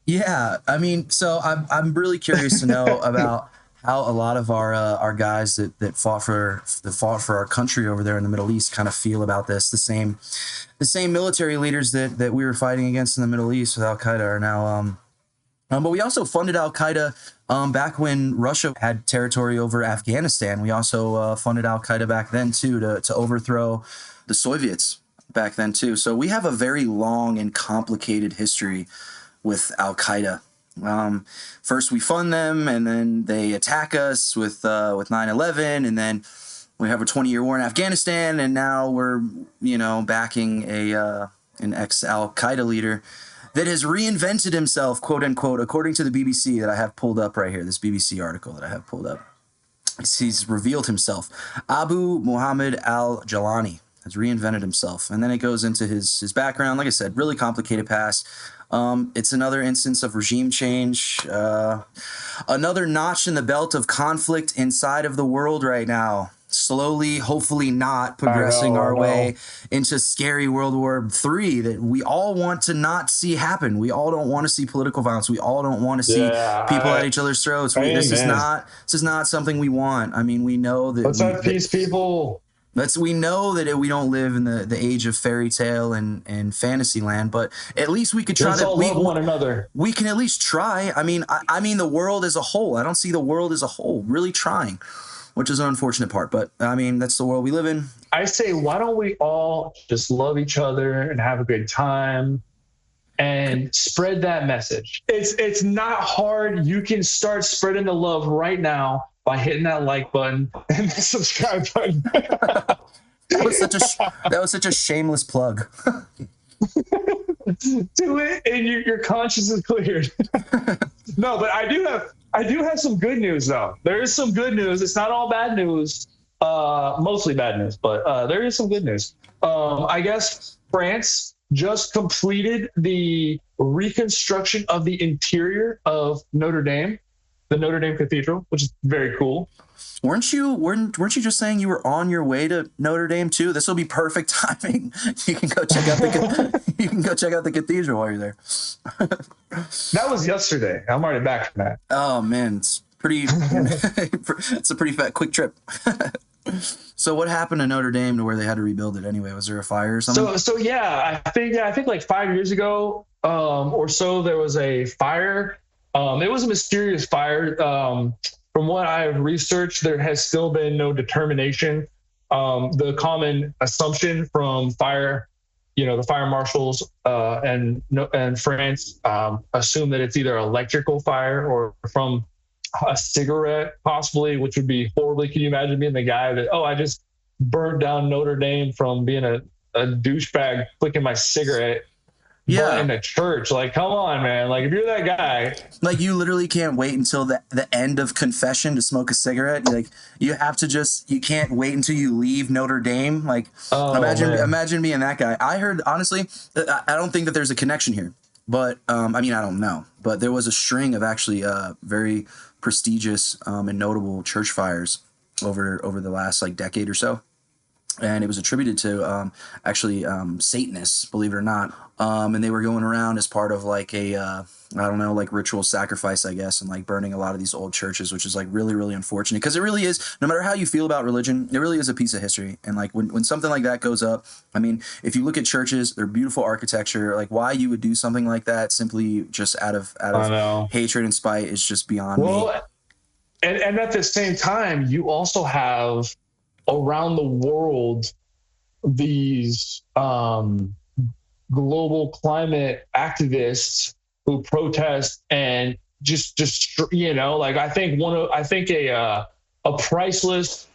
Speaker 2: Yeah, I mean, so I'm really curious to know about how a lot of our guys that fought for our country over there in the Middle East kind of feel about this. The same military leaders that we were fighting against in the Middle East with Al-Qaeda are now. But we also funded Al-Qaeda back when Russia had territory over Afghanistan. We also funded Al-Qaeda back then too to overthrow the Soviets back then too. So we have a very long and complicated history with Al-Qaeda. First we fund them, and then they attack us with 9/11, and then we have a 20-year war in Afghanistan, and now we're backing an ex-Al-Qaeda leader. that has reinvented himself, quote unquote, according to the BBC that I have pulled up right here, this BBC article that I have pulled up. He's revealed himself. Abu Muhammad al-Jalani has reinvented himself. And then it goes into his background. Like I said, really complicated past. It's another instance of regime change. Another notch in the belt of conflict inside of the world right now. Slowly, hopefully not, progressing our way into scary World War III that we all want to not see happen. We all don't want to see political violence. We all don't want to see people at each other's throats. This is not something we want. I mean, we know that.
Speaker 1: Let's have peace, people.
Speaker 2: We know that we don't live in the age of fairy tale and fantasy land, but at least we could try to
Speaker 1: love one another.
Speaker 2: We can at least try. I mean the world as a whole. I don't see the world as a whole really trying, which is an unfortunate part. But I mean, that's the world we live in.
Speaker 1: I say, why don't we all just love each other and have a good time and spread that message? It's not hard. You can start spreading the love right now by hitting that like button and the subscribe button.
Speaker 2: That was such a shameless plug.
Speaker 1: Do it, and your conscience is cleared. No, but I do have some good news though. There is some good news. It's not all bad news. Mostly bad news, but there is some good news. I guess France just completed the reconstruction of the interior of Notre Dame, the Notre Dame Cathedral, which is very cool.
Speaker 2: Weren't you just saying you were on your way to Notre Dame too? This will be perfect timing. You can go check out the cathedral while you're there.
Speaker 1: That was yesterday. I'm already back from that.
Speaker 2: Oh man, it's a pretty quick trip. So what happened to Notre Dame to where they had to rebuild it anyway? Was there a fire or something?
Speaker 1: So yeah, I think like 5 years ago or so there was a fire. It was a mysterious fire. From what I've researched, there has still been no determination. The common assumption from the fire marshals and France assume that it's either electrical fire or from a cigarette, possibly, which would be horribly. Can you imagine being the guy that, I just burned down Notre Dame from being a douchebag flicking my cigarette? Yeah, in a church. Like, come on, man. Like, if you're that guy,
Speaker 2: like, you literally can't wait until the end of confession to smoke a cigarette. Like, you can't wait until you leave Notre Dame. Like, imagine being that guy. I heard, honestly, I don't think that there's a connection here, but I don't know, but there was a string of actually very prestigious and notable church fires over the last like decade or so. And it was attributed to Satanists, believe it or not. And they were going around as part of like a ritual sacrifice, I guess, and like burning a lot of these old churches, which is like really, really unfortunate, because it really is, no matter how you feel about religion, it really is a piece of history. And like when something like that goes up, I mean, if you look at churches, they're beautiful architecture. Like, why you would do something like that simply just out of hatred and spite is just beyond me.
Speaker 1: And at the same time, you also have around the world these global climate activists who protest and just like, I think a priceless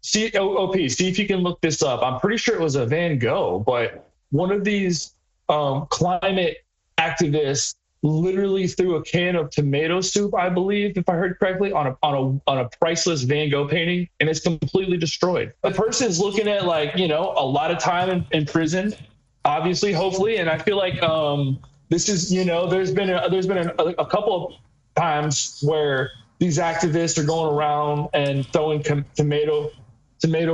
Speaker 1: see if you can look this up. I'm pretty sure it was a Van Gogh, but one of these climate activists literally threw a can of tomato soup, I believe, if I heard correctly, on a priceless Van Gogh painting, and it's completely destroyed. The person's looking at like, a lot of time in prison, obviously, hopefully, and I feel like this is, there's been a couple of times where these activists are going around and throwing tomato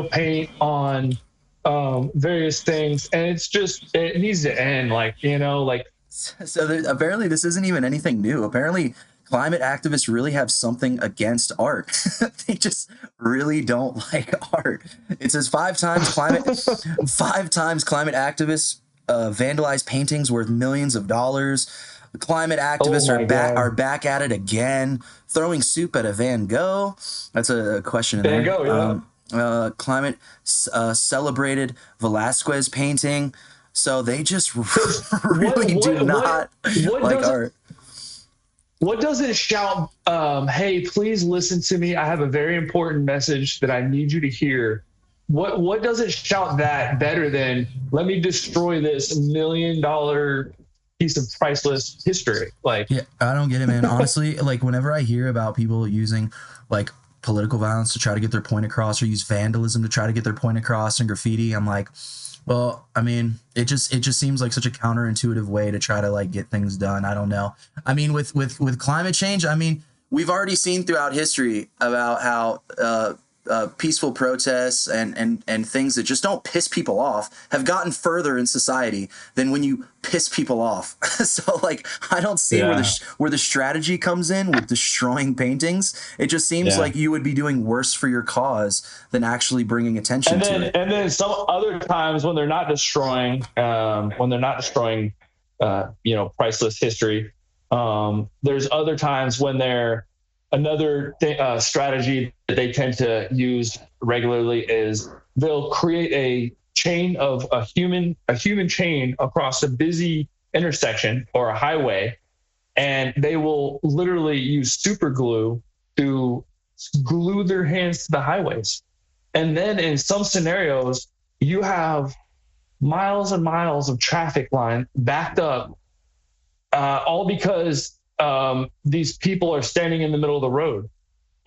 Speaker 1: paint on various things, and it needs to end.
Speaker 2: So apparently this isn't even anything new. Apparently climate activists really have something against art. They just really don't like art. It says 5 times climate activists vandalize paintings worth millions of dollars. The climate activists are back at it again, throwing soup at a Van Gogh. That's a question in there. Van Gogh, yeah. Climate celebrated Velasquez painting. So they just really do not like art.
Speaker 1: What does it shout? Hey, please listen to me. I have a very important message that I need you to hear. What does it shout that better than, let me destroy this $1 million piece of priceless history. Like,
Speaker 2: yeah, I don't get it, man. Honestly, like whenever I hear about people using like political violence to try to get their point across, or use vandalism to try to get their point across, and graffiti, I'm like, well, I mean, it just seems like such a counterintuitive way to try to like get things done. I don't know. I mean, with climate change, I mean, we've already seen throughout history about how peaceful protests and things that just don't piss people off have gotten further in society than when you piss people off. So like, I don't see where the strategy comes in with destroying paintings. It just seems like you would be doing worse for your cause than actually bringing attention to it.
Speaker 1: And then some other times when they're not destroying, priceless history, there's other times when they're another strategy that they tend to use regularly is they'll create a chain of a human chain across a busy intersection or a highway, and they will literally use super glue to glue their hands to the highways. And then in some scenarios, you have miles and miles of traffic line backed up, all because these people are standing in the middle of the road.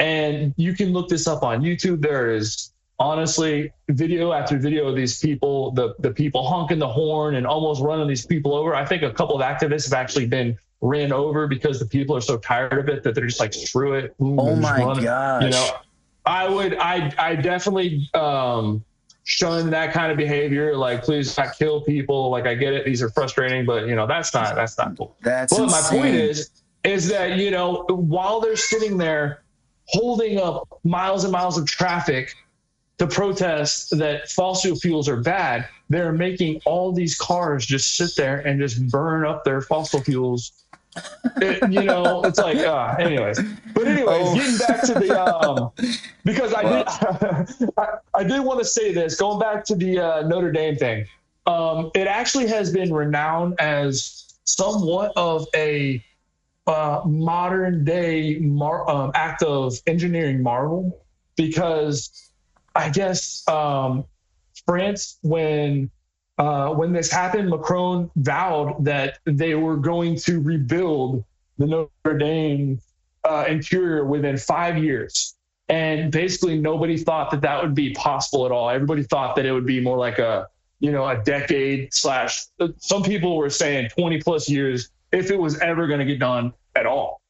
Speaker 1: And you can look this up on YouTube. There is honestly video after video of these people, the people honking the horn and almost running these people over. I think a couple of activists have actually been ran over because the people are so tired of it that they're just like, screw it.
Speaker 2: Oh my gosh.
Speaker 1: You know, I definitely shun that kind of behavior. Like, please not kill people. Like, I get it. These are frustrating, but you know, that's not cool.
Speaker 2: That's
Speaker 1: but
Speaker 2: insane.
Speaker 1: My point is that, you know, while they're sitting there holding up miles and miles of traffic to protest that fossil fuels are bad, they're making all these cars just sit there and just burn up their fossil fuels. You know, it's like, anyways. But anyways, getting back to the, because I did want to say this, going back to the Notre Dame thing. It actually has been renowned as somewhat of a modern day act of engineering marvel, because I guess France, when this happened, Macron vowed that they were going to rebuild the Notre Dame interior within 5 years. And basically nobody thought that that would be possible at all. Everybody thought that it would be more like a decade / some people were saying 20 plus years if it was ever going to get done at all.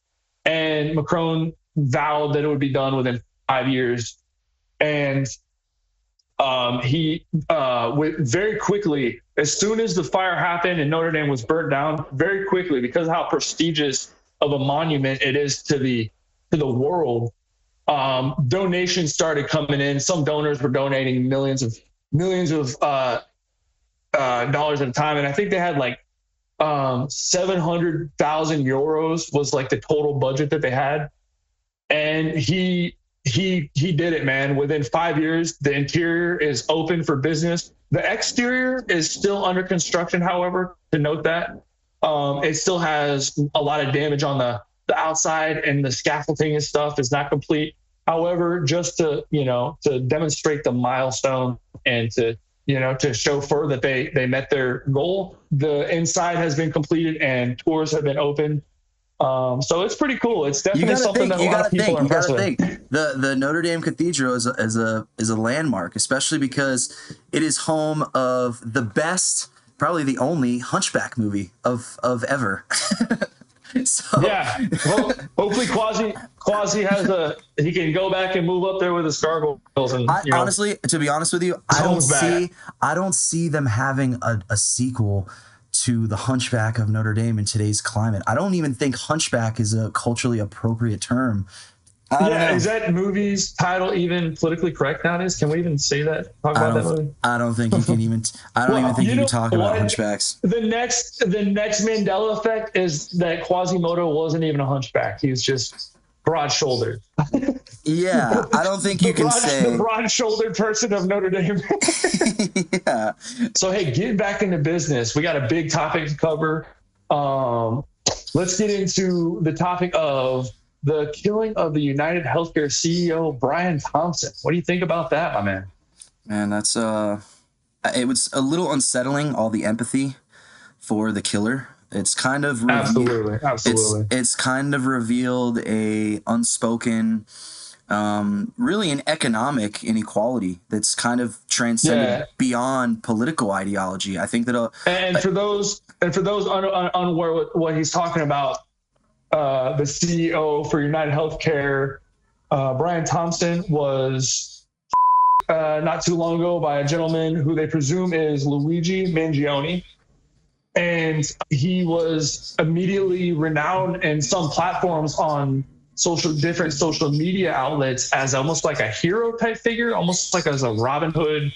Speaker 1: And Macron vowed that it would be done within 5 years. And he very quickly, as soon as the fire happened and Notre Dame was burnt down, very quickly, because of how prestigious of a monument it is to the world, donations started coming in. Some donors were donating millions of dollars at a time, and I think they had like 700,000 euros was like the total budget that they had. And he did it, man. Within 5 years, the interior is open for business. The exterior is still under construction, however, to note that. It still has a lot of damage on the outside, and the scaffolding and stuff is not complete. However, just to demonstrate the milestone and to show further that they met their goal, the inside has been completed and tours have been opened. So it's pretty cool. It's definitely something that a lot of people are impressed with.
Speaker 2: The Notre Dame Cathedral is a landmark, especially because it is home of the best, probably the only Hunchback movie of ever. So
Speaker 1: yeah, well, hopefully Quasi he can go back and move up there with his gargoyles. And
Speaker 2: honestly, to be honest with you, I don't see them having a sequel to the Hunchback of Notre Dame in today's climate. I don't even think Hunchback is a culturally appropriate term.
Speaker 1: Is that movie's title even politically correct nowadays? Can we even say that? Talk about that movie?
Speaker 2: I don't think you can even. I don't even think you can talk about hunchbacks.
Speaker 1: The next Mandela effect is that Quasimodo wasn't even a hunchback. He was just broad-shouldered.
Speaker 2: Yeah, I don't think you can say
Speaker 1: the broad-shouldered person of Notre Dame.
Speaker 2: Yeah.
Speaker 1: So hey, get back into business. We got a big topic to cover. Let's get into the topic of the killing of the United Healthcare CEO, Brian Thompson. What do you think about that, my man?
Speaker 2: Man, that's it was a little unsettling, all the empathy for the killer. It's kind of it's kind of revealed a unspoken, really an economic inequality that's kind of transcended beyond political ideology. I think that
Speaker 1: for those unaware what he's talking about, the CEO for United Healthcare, Brian Thompson, was not too long ago by a gentleman who they presume is Luigi Mangione. And he was immediately renowned in some platforms on different social media outlets as almost like a hero type figure, almost like as a Robin Hood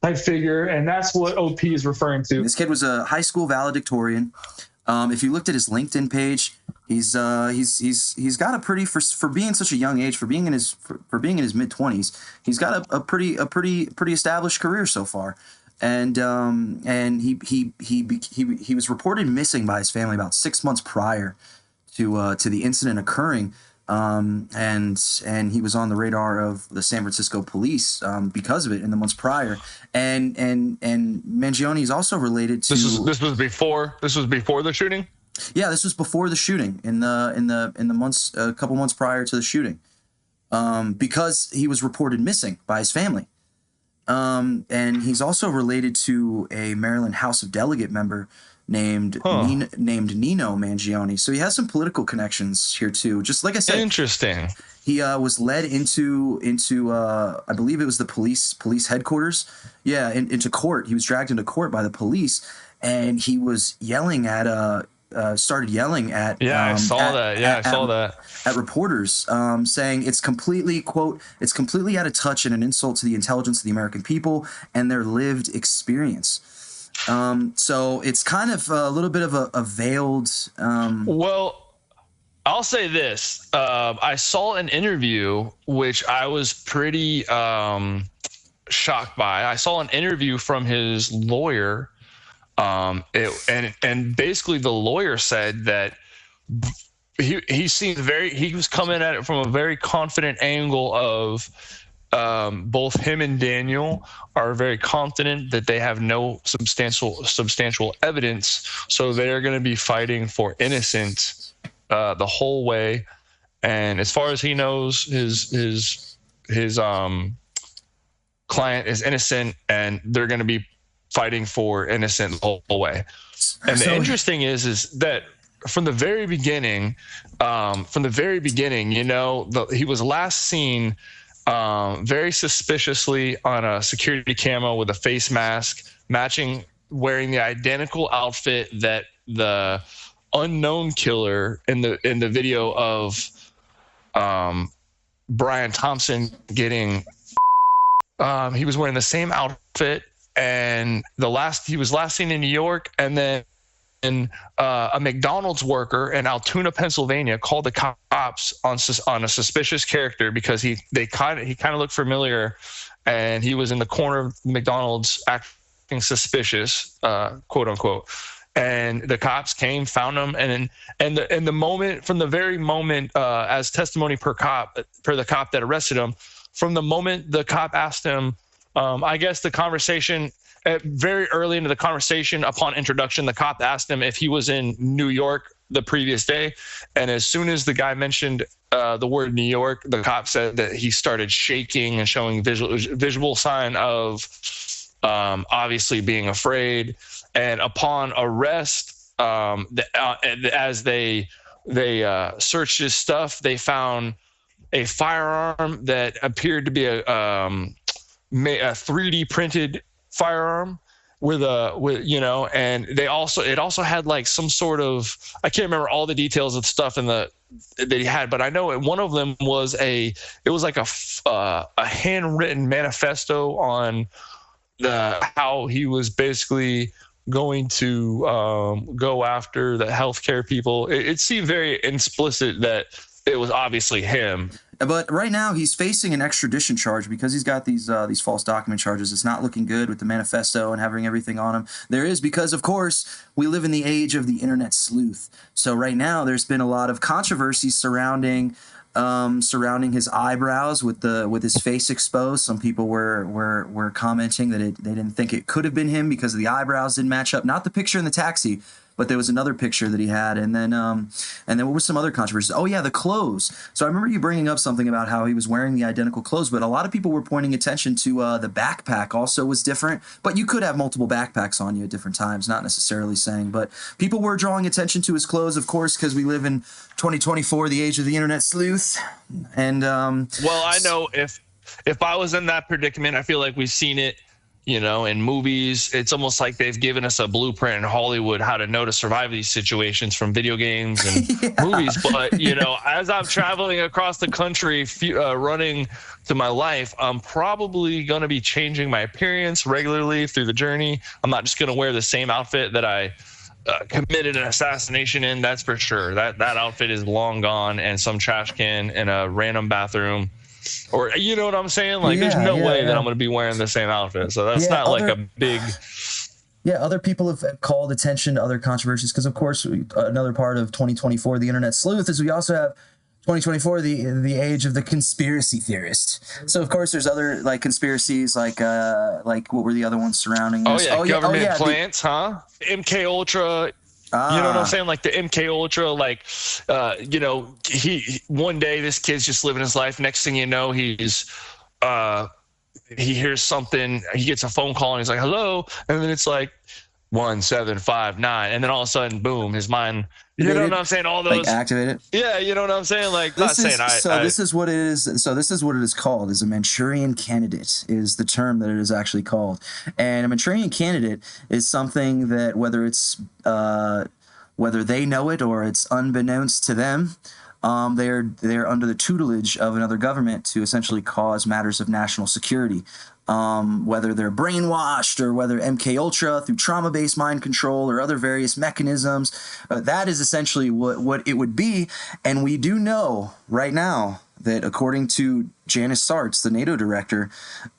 Speaker 1: type figure. And that's what OP is referring to.
Speaker 2: This kid was a high school valedictorian. If you looked at his LinkedIn page, he's got a pretty, for being such a young age, for being in his mid-20s, he's got a pretty established career so far. And he was reported missing by his family about 6 months prior to the incident occurring. And he was on the radar of the San Francisco police because of it in the months prior. And Mangione is also related to
Speaker 1: this was before the shooting.
Speaker 2: Yeah, this was before the shooting in the months, a couple months prior to the shooting, because he was reported missing by his family. And he's also related to a Maryland House of Delegate member named Nino Mangione. So he has some political connections here too. Just like I said,
Speaker 1: interesting.
Speaker 2: He was led into I believe it was the police headquarters. Yeah, into court. He was dragged into court by the police, and he was yelling at started yelling at
Speaker 1: I saw that
Speaker 2: at reporters, saying it's completely, quote, it's completely out of touch and an insult to the intelligence of the American people and their lived experience. So it's kind of a little bit of a veiled
Speaker 1: well, I'll say this. I saw an interview which I was pretty shocked by. I saw an interview from his lawyer. And basically the lawyer said that he was coming at it from a very confident angle of both him and Daniel are very confident that they have no substantial evidence, so they're going to be fighting for innocence the whole way. And as far as he knows, his client is innocent, and they're going to be fighting for innocent the whole way. And the interesting is that from the very beginning, you know, he was last seen very suspiciously on a security camo with a face mask, wearing the identical outfit that the unknown killer in the video of Brian Thompson getting. He was wearing the same outfit. And he was last seen in New York, and then a McDonald's worker in Altoona, Pennsylvania, called the cops on a suspicious character because he kind of looked familiar, and he was in the corner of McDonald's acting suspicious, quote unquote. And the cops came, found him, and the moment, from the very moment, as testimony per the cop that arrested him, from the moment the cop asked him. I guess the conversation, very early into the conversation, upon introduction, the cop asked him if he was in New York the previous day. And as soon as the guy mentioned the word New York, the cop said that he started shaking and showing visual sign of obviously being afraid. And upon arrest, as they searched his stuff, they found a firearm that appeared to be a 3D printed firearm with and it also had like some sort of, I can't remember all the details of stuff that he had, but I know one of them was like a handwritten manifesto on how he was basically going to go after the healthcare people. It seemed very explicit that it was obviously him.
Speaker 2: But right now he's facing an extradition charge because he's got these false document charges. It's not looking good with the manifesto and having everything on him. There is, because of course we live in the age of the internet sleuth. So right now there's been a lot of controversy surrounding his eyebrows with his face exposed. Some people were commenting that they didn't think it could have been him because the eyebrows didn't match up. Not the picture in the taxi. but there was another picture that he had, and then what was some other controversies? Oh yeah, the clothes. So I remember you bringing up something about how he was wearing the identical clothes, but a lot of people were pointing attention to the backpack also was different. But you could have multiple backpacks on you at different times, not necessarily saying. But people were drawing attention to his clothes, of course, because we live in 2024, the age of the internet sleuth. And
Speaker 3: well, I know if I was in that predicament, I feel like we've seen it, you know, in movies. It's almost like they've given us a blueprint in Hollywood how to know to survive these situations from video games and movies. But, you know, as I'm traveling across the country, running to my life, I'm probably going to be changing my appearance regularly through the journey. I'm not just going to wear the same outfit that I committed an assassination in. That's for sure. That outfit is long gone and some trash can in a random bathroom. Or, you know what I'm saying? Like, there's no way that I'm going to be wearing the same outfit. So that's not like a big...
Speaker 2: Yeah, other people have called attention to other controversies because, of course, another part of 2024, the internet sleuth, is we also have 2024, the age of the conspiracy theorist. So, of course, there's other, like, conspiracies, like what were the other ones surrounding this?
Speaker 3: Government plants, MK Ultra... You know what I'm saying? Like the MK Ultra, like, you know, one day this kid's just living his life. Next thing you know, he hears something. He gets a phone call and he's like, hello. And then it's like 1759. And then all of a sudden, boom, his mind, you know what I'm saying? All those
Speaker 2: like activated.
Speaker 3: Yeah. You know what I'm saying? Like,
Speaker 2: this is what it is. So this is what it is called, is a Manchurian candidate is the term that it is actually called. And a Manchurian candidate is something that whether they know it or it's unbeknownst to them, they're under the tutelage of another government to essentially cause matters of national security. Whether they're brainwashed or whether MK Ultra through trauma-based mind control or other various mechanisms, that is essentially what it would be. And we do know right now that according to Janice Sartz, the NATO director,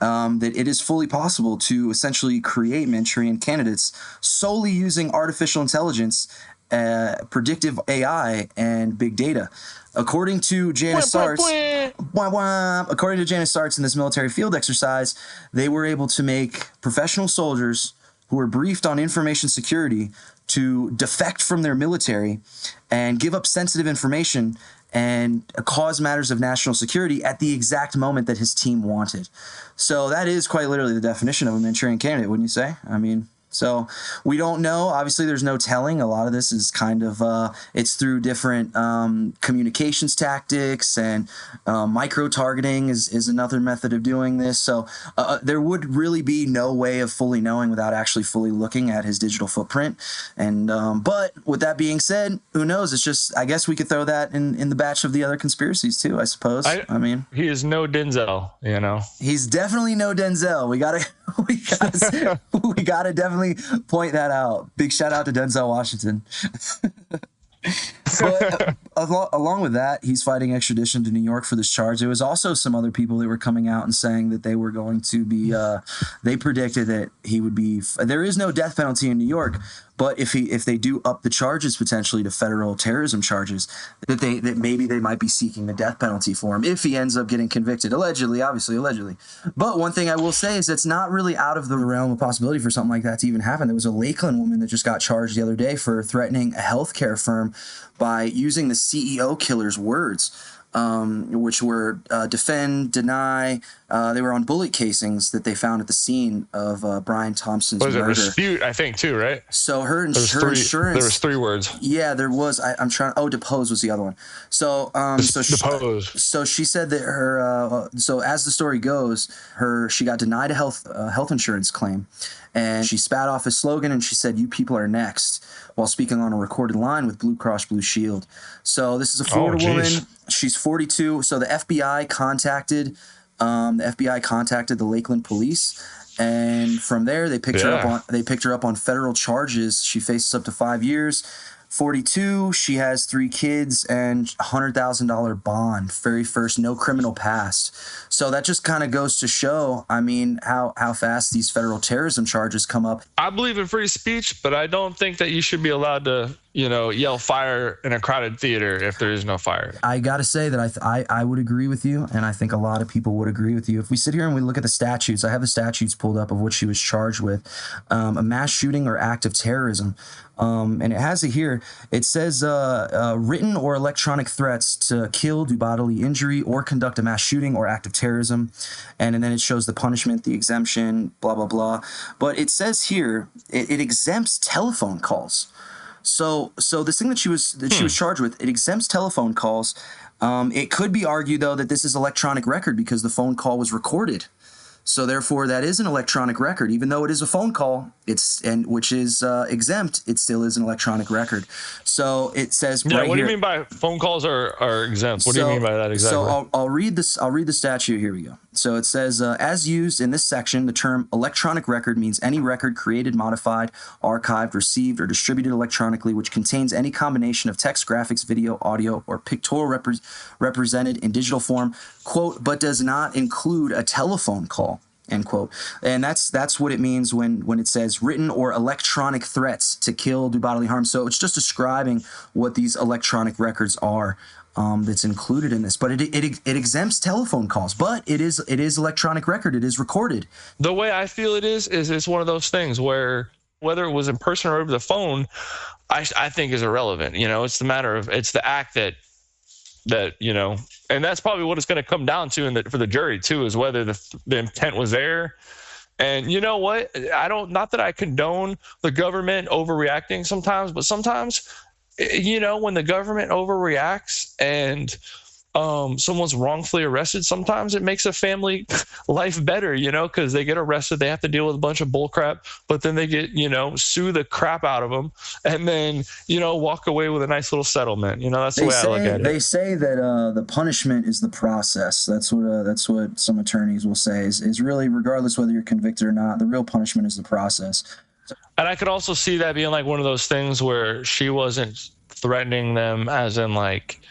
Speaker 2: that it is fully possible to essentially create Manchurian candidates solely using artificial intelligence, predictive AI, and big data. According to Janice Sartz, in this military field exercise, they were able to make professional soldiers who were briefed on information security to defect from their military and give up sensitive information and cause matters of national security at the exact moment that his team wanted. So that is quite literally the definition of a Manchurian candidate, wouldn't you say? I mean... So we don't know. Obviously, there's no telling. A lot of this is kind of it's through different communications tactics, and micro-targeting is another method of doing this. So there would really be no way of fully knowing without actually fully looking at his digital footprint. And but with that being said, who knows? It's just, I guess we could throw that in the batch of the other conspiracies too, I suppose. I mean,
Speaker 3: he is no Denzel, you know.
Speaker 2: He's definitely no Denzel. We gotta definitely point that out. Big shout out to Denzel Washington. But along with that, he's fighting extradition to New York for this charge. There was also some other people that were coming out and saying that they were going to be, they predicted that he would be, there is no death penalty in New York, but if they do up the charges potentially to federal terrorism charges, that maybe they might be seeking the death penalty for him if he ends up getting convicted, allegedly. But one thing I will say is it's not really out of the realm of possibility for something like that to even happen. There was a Lakeland woman that just got charged the other day for threatening a healthcare firm by using the CEO killer's words, which were defend, deny. They were on bullet casings that they found at the scene of Brian Thompson's murder.
Speaker 3: Was it Respute, I think, too, right?
Speaker 2: So her insurance... There
Speaker 3: was 3 words.
Speaker 2: Yeah, there was. I'm trying... Oh, depose was the other one. So
Speaker 3: depose.
Speaker 2: So she said that her... so as the story goes, she got denied a health insurance claim. And she spat off his slogan and she said, "You people are next," while speaking on a recorded line with Blue Cross Blue Shield. So this is a Florida woman. She's 42. So the FBI contacted the Lakeland police, and from there they picked her up on federal charges. She faces up to 5 years. 42. She has 3 kids and $100,000 bond. Very first, no criminal past. So that just kind of goes to show, I mean, how fast these federal terrorism charges come up.
Speaker 3: I believe in free speech, but I don't think that you should be allowed to, yell fire in a crowded theater if there is no fire.
Speaker 2: I got to say that I would agree with you, and I think a lot of people would agree with you. If we sit here and we look at the statutes, I have the statutes pulled up of what she was charged with. A mass shooting or act of terrorism. And it has it here. It says written or electronic threats to kill, do bodily injury, or conduct a mass shooting or act of terrorism. And then it shows the punishment, the exemption, blah, blah, blah. But it says here, it exempts telephone calls. So this thing that she was charged with, it exempts telephone calls. It could be argued, though, that this is electronic record because the phone call was recorded. So therefore, that is an electronic record, even though it is a phone call. Which is exempt. It still is an electronic record. So it says.
Speaker 3: Yeah.
Speaker 2: Right
Speaker 3: What do you
Speaker 2: here,
Speaker 3: mean by phone calls are exempt? What do you mean by that exactly?
Speaker 2: So I'll read this. I'll read the statute. Here we go. So it says, as used in this section, the term electronic record means any record created, modified, archived, received, or distributed electronically, which contains any combination of text, graphics, video, audio, or pictorial represented in digital form, quote, but does not include a telephone call, end quote. And that's what it means when it says written or electronic threats to kill, do bodily harm. So it's just describing what these electronic records are. That's included in this, but it exempts telephone calls. But it is electronic record. It is recorded.
Speaker 3: The way I feel it is it's one of those things where whether it was in person or over the phone, I think is irrelevant. It's the matter of it's the act that and that's probably what it's going to come down to, for the jury too, is whether the intent was there. And you know what? Not that I condone the government overreacting sometimes, but sometimes. When the government overreacts and someone's wrongfully arrested, sometimes it makes a family life better, because they get arrested, they have to deal with a bunch of bull crap, but then they get, sue the crap out of them and then, walk away with a nice little settlement. That's the way I look at it.
Speaker 2: They say that the punishment is the process. That's what some attorneys will say is really, regardless whether you're convicted or not, the real punishment is the process.
Speaker 3: And I could also see that being like one of those things where she wasn't threatening them as in like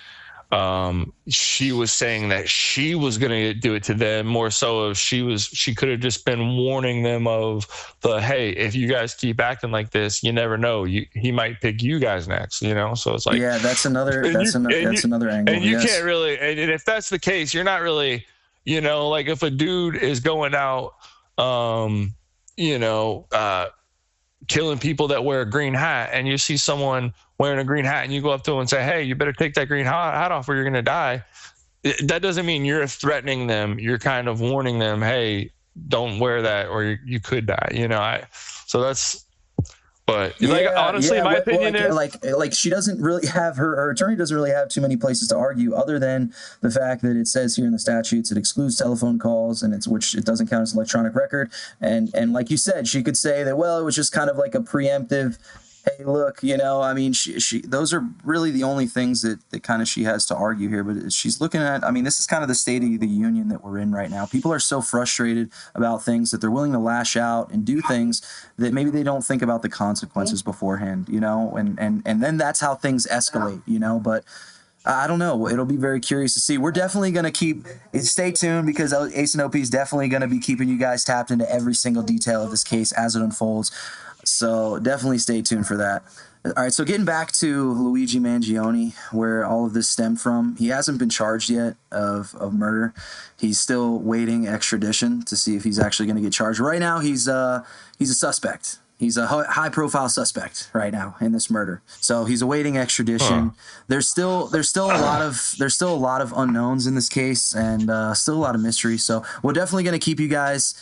Speaker 3: she was saying that she was going to do it to them, more so if she could have just been warning them of hey, if you guys keep acting like this, you never know, he might pick you guys next, so it's like,
Speaker 2: yeah, that's another angle.
Speaker 3: And you can't really, and if that's the case, you're not really, like if a dude is going out killing people that wear a green hat, and you see someone wearing a green hat and you go up to them and say, hey, you better take that green hat off or you're going to die. That doesn't mean you're threatening them. You're kind of warning them, hey, don't wear that or you could die. So that's, but honestly, my opinion is
Speaker 2: like she doesn't really have her attorney doesn't really have too many places to argue other than the fact that it says here in the statutes it excludes telephone calls and which it doesn't count as electronic record. And like you said, she could say that, well, it was just kind of like a preemptive, hey, look, she those are really the only things that kind of she has to argue here. But she's looking at, this is kind of the state of the union that we're in right now. People are so frustrated about things that they're willing to lash out and do things that maybe they don't think about the consequences beforehand, and then that's how things escalate, but I don't know. It'll be very curious to see. We're definitely going to stay tuned because Ace and OP is definitely going to be keeping you guys tapped into every single detail of this case as it unfolds. So definitely stay tuned for that. All right, so getting back to Luigi Mangione, where all of this stemmed from, he hasn't been charged yet of murder. He's still waiting extradition to see if he's actually going to get charged. Right now, he's a suspect. He's a high-profile suspect right now in this murder. So he's awaiting extradition. There's still a lot of unknowns in this case, and still a lot of mystery. So we're definitely going to keep you guys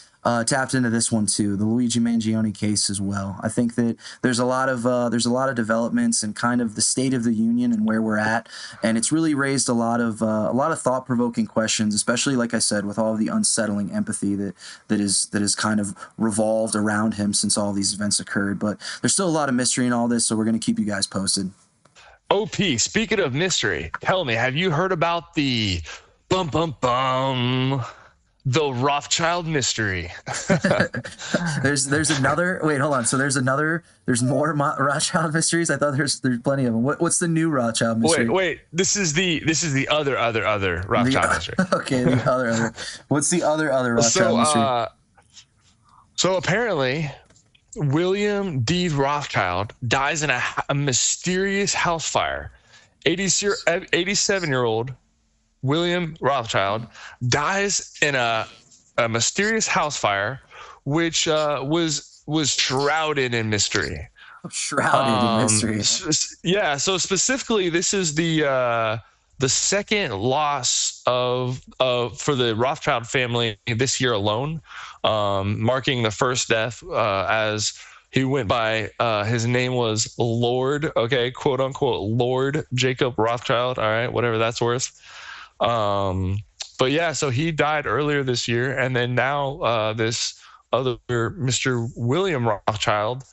Speaker 2: tapped into this one too, the Luigi Mangione case as well. I think that there's a lot of developments and kind of the state of the union and where we're at, and it's really raised a lot of thought-provoking questions, especially like I said, with all of the unsettling empathy that is kind of revolved around him since all these events occurred. But there's still a lot of mystery in all this, so we're going to keep you guys posted.
Speaker 3: OP, speaking of mystery, tell me, have you heard about the the Rothschild Mystery?
Speaker 2: There's another. Wait, hold on. So there's more Rothschild mysteries. I thought there's plenty of them. What's the new Rothschild mystery?
Speaker 3: Wait. This is the other Rothschild mystery.
Speaker 2: Okay, the other. What's the other Rothschild mystery?
Speaker 3: So apparently, William D. Rothschild dies in a mysterious house fire. 87-year-old William Rothschild dies in a mysterious house fire, which was shrouded in mystery.
Speaker 2: Shrouded in mystery.
Speaker 3: Yeah. So specifically, this is the second loss of for the Rothschild family this year alone, marking the first death as he went by. His name was Lord, okay, quote unquote, Lord Jacob Rothschild. All right, whatever that's worth. But yeah, so he died earlier this year, and then now this other Mr. William Rothschild.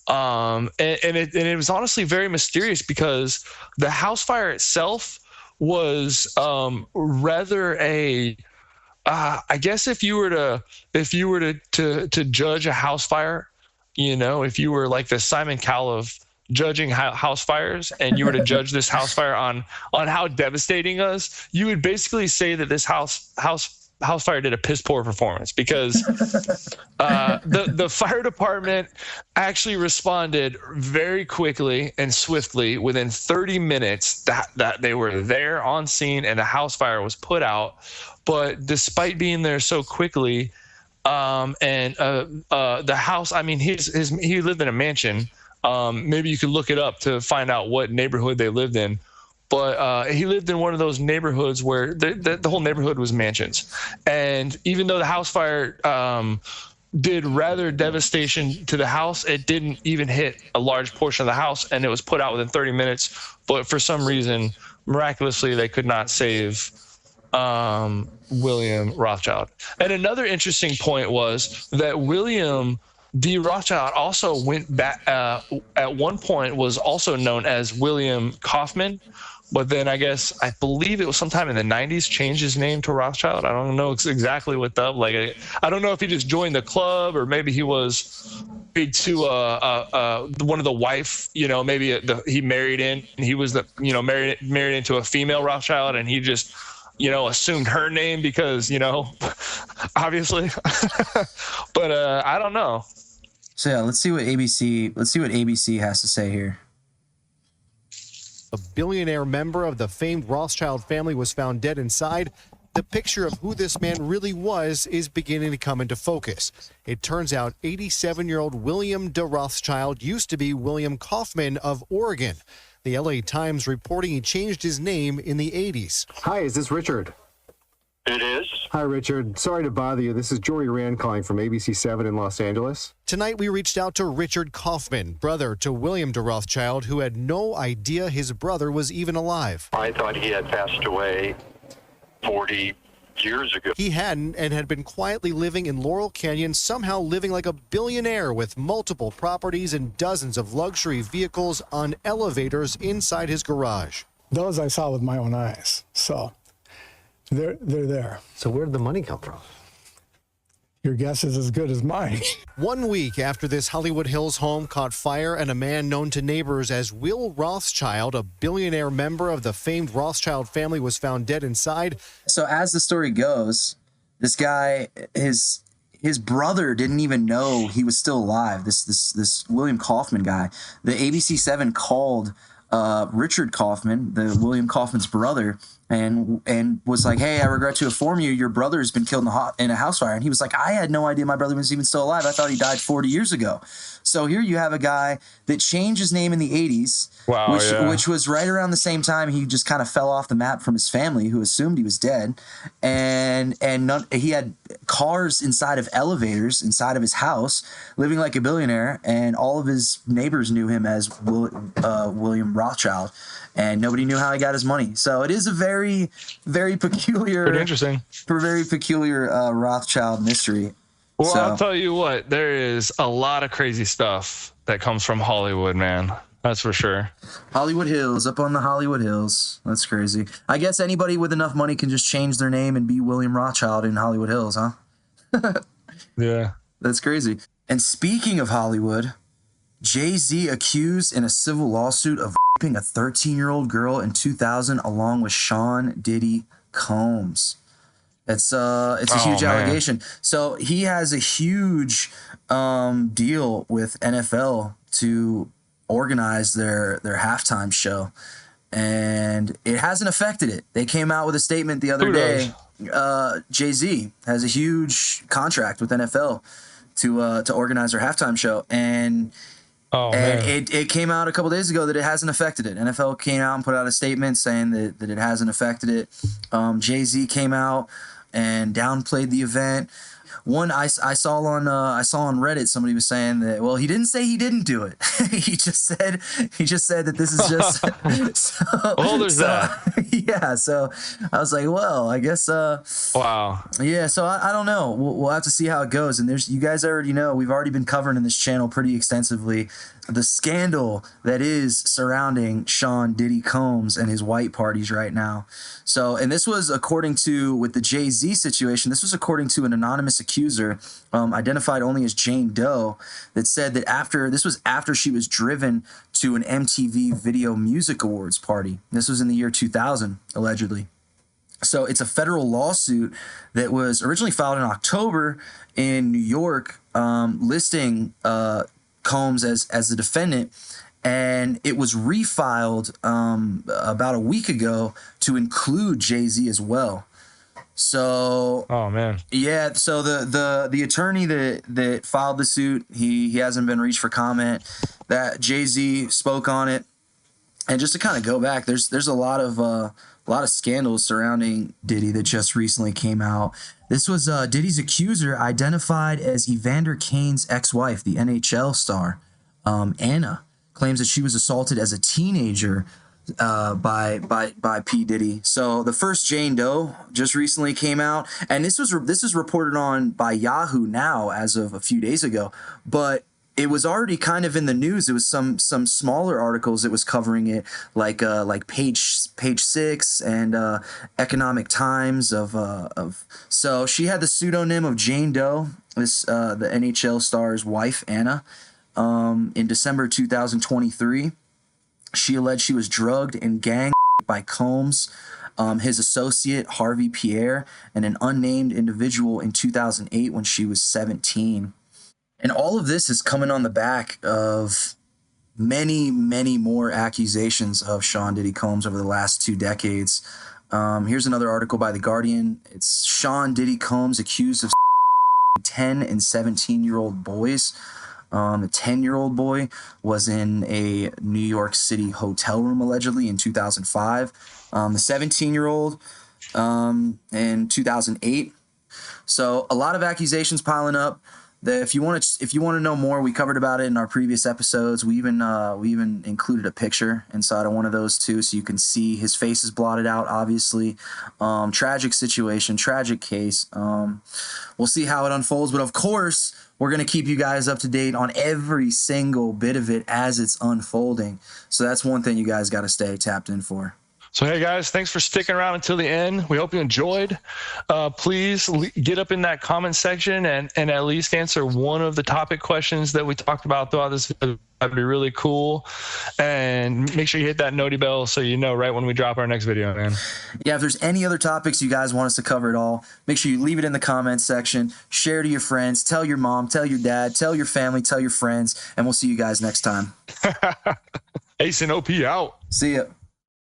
Speaker 3: And it was honestly very mysterious because the house fire itself was rather a I guess if you were to judge a house fire, you know, if you were like the Simon Cowell of judging house fires, and you were to judge this house fire on how devastating it was, you would basically say that this house fire did a piss poor performance, because the fire department actually responded very quickly and swiftly within 30 minutes that they were there on scene and the house fire was put out. But despite being there so quickly, the house, I mean, he lived in a mansion. Maybe you could look it up to find out what neighborhood they lived in. But he lived in one of those neighborhoods where the whole neighborhood was mansions. And even though the house fire did rather devastation to the house, it didn't even hit a large portion of the house, and it was put out within 30 minutes. But for some reason, miraculously, they could not save William Rothschild. And another interesting point was that William D. Rothschild also went back, at one point was also known as William Kaufman, but then I believe it was sometime in the 90s, changed his name to Rothschild. I don't know exactly what I don't know if he just joined the club, or maybe he was married to one of the wife, you know, maybe he married in, and he was married into a female Rothschild, and he just, you know, assumed her name because, you know, obviously. But I don't know.
Speaker 2: So yeah, let's see what ABC has to say here.
Speaker 4: A billionaire member of the famed Rothschild family was found dead inside. The picture of who this man really was is beginning to come into focus. It turns out 87-year-old William de Rothschild used to be William Kaufman of Oregon. The LA Times reporting he changed his name in the 80s.
Speaker 5: Hi, is this Richard?
Speaker 6: It is.
Speaker 5: Hi, Richard. Sorry to bother you. This is Jory Rand calling from ABC 7 in Los Angeles.
Speaker 4: Tonight, we reached out to Richard Kaufman, brother to William de Rothschild, who had no idea his brother was even alive.
Speaker 6: I thought he had passed away 40 years ago.
Speaker 4: He hadn't, and had been quietly living in Laurel Canyon, somehow living like a billionaire with multiple properties and dozens of luxury vehicles on elevators inside his garage.
Speaker 7: Those I saw with my own eyes, so they're there.
Speaker 5: So where did the money come from?
Speaker 7: Your guess is as good as mine.
Speaker 4: 1 week after this Hollywood Hills home caught fire and a man known to neighbors as Will Rothschild, a billionaire member of the famed Rothschild family, was found dead inside.
Speaker 2: So as the story goes, this guy, his brother didn't even know he was still alive. This William Kaufman guy. The ABC 7 called Richard Kaufman, the William Kaufman's brother, and was like, "Hey, I regret to inform you, your brother has been killed in a house fire." And he was like, "I had no idea my brother was even still alive. I thought he died 40 years ago." So here you have a guy that changed his name in the 80s, which was right around the same time he just kind of fell off the map from his family, who assumed he was dead, and he had cars inside of elevators inside of his house, living like a billionaire, and all of his neighbors knew him as William Rothschild, and nobody knew how he got his money. So it is a very, very peculiar, Rothschild mystery.
Speaker 3: Well,
Speaker 2: So,
Speaker 3: I'll tell you what, there is a lot of crazy stuff that comes from Hollywood, man. That's for sure.
Speaker 2: Hollywood Hills, up on the Hollywood Hills. That's crazy. I guess anybody with enough money can just change their name and be William Rothschild in Hollywood Hills, huh?
Speaker 3: Yeah.
Speaker 2: That's crazy. And speaking of Hollywood, Jay-Z accused in a civil lawsuit of raping a 13-year-old girl in 2000 along with Sean Diddy Combs. It's a huge allegation. So he has a huge deal with NFL to organize their halftime show, and it hasn't affected it. They came out with a statement the other day. Jay-Z has a huge contract with NFL to organize their halftime show, and
Speaker 3: Oh,
Speaker 2: and
Speaker 3: man.
Speaker 2: it came out a couple days ago that it hasn't affected it. NFL came out and put out a statement saying that it hasn't affected it. Jay-Z came out and downplayed the event. One I saw on Reddit, somebody was saying that, well, he didn't say he didn't do it. he just said that this is just
Speaker 3: There's that.
Speaker 2: Yeah, so I was like, well, I guess
Speaker 3: Wow.
Speaker 2: yeah, so I don't know. We'll have to see how it goes. And you guys already know, we've already been covering in this channel pretty extensively the scandal that is surrounding Sean Diddy Combs and his white parties right now. So, and this was according to, with the Jay-Z situation, this was according to an anonymous accuser, identified only as Jane Doe, that said that this was after she was driven to an MTV Video Music Awards party. This was in the year 2000, allegedly. So it's a federal lawsuit that was originally filed in October in New York, listing Combs as the defendant, and it was refiled about a week ago to include Jay-Z as well. So,
Speaker 3: oh man,
Speaker 2: yeah. So the attorney that filed the suit, he hasn't been reached for comment. That Jay-Z spoke on it, and just to kind of go back, there's a lot of scandals surrounding Diddy that just recently came out. This was Diddy's accuser, identified as Evander Kane's ex-wife, the NHL star, Anna, claims that she was assaulted as a teenager by p.diddy. So the first Jane Doe just recently came out, and this is reported on by Yahoo now as of a few days ago, but it was already kind of in the news. It was some smaller articles that was covering it, like Page 6 and Economic Times So she had the pseudonym of Jane Doe, the NHL star's wife, Anna. In December 2023, she alleged she was drugged and gang by Combs, his associate Harvey Pierre, and an unnamed individual in 2008 when she was 17. And all of this is coming on the back of many, many more accusations of Sean Diddy Combs over the last 2 decades. Here's another article by The Guardian. It's Sean Diddy Combs accused of 10 and 17-year-old boys. The 10-year-old boy was in a New York City hotel room allegedly in 2005. The 17-year-old in 2008. So a lot of accusations piling up. If you want to know more, we covered about it in our previous episodes. We even included a picture inside of one of those too, so you can see his face is blotted out. Obviously, tragic situation, tragic case. We'll see how it unfolds, but of course, we're gonna keep you guys up to date on every single bit of it as it's unfolding. So that's one thing you guys got to stay tapped in for.
Speaker 3: So, hey, guys, thanks for sticking around until the end. We hope you enjoyed. Please get up in that comment section and at least answer one of the topic questions that we talked about throughout this video. That would be really cool. And make sure you hit that noti bell so you know right when we drop our next video, man.
Speaker 2: Yeah, if there's any other topics you guys want us to cover at all, make sure you leave it in the comments section. Share to your friends. Tell your mom. Tell your dad. Tell your family. Tell your friends. And we'll see you guys next time.
Speaker 3: Ace and OP out.
Speaker 2: See ya.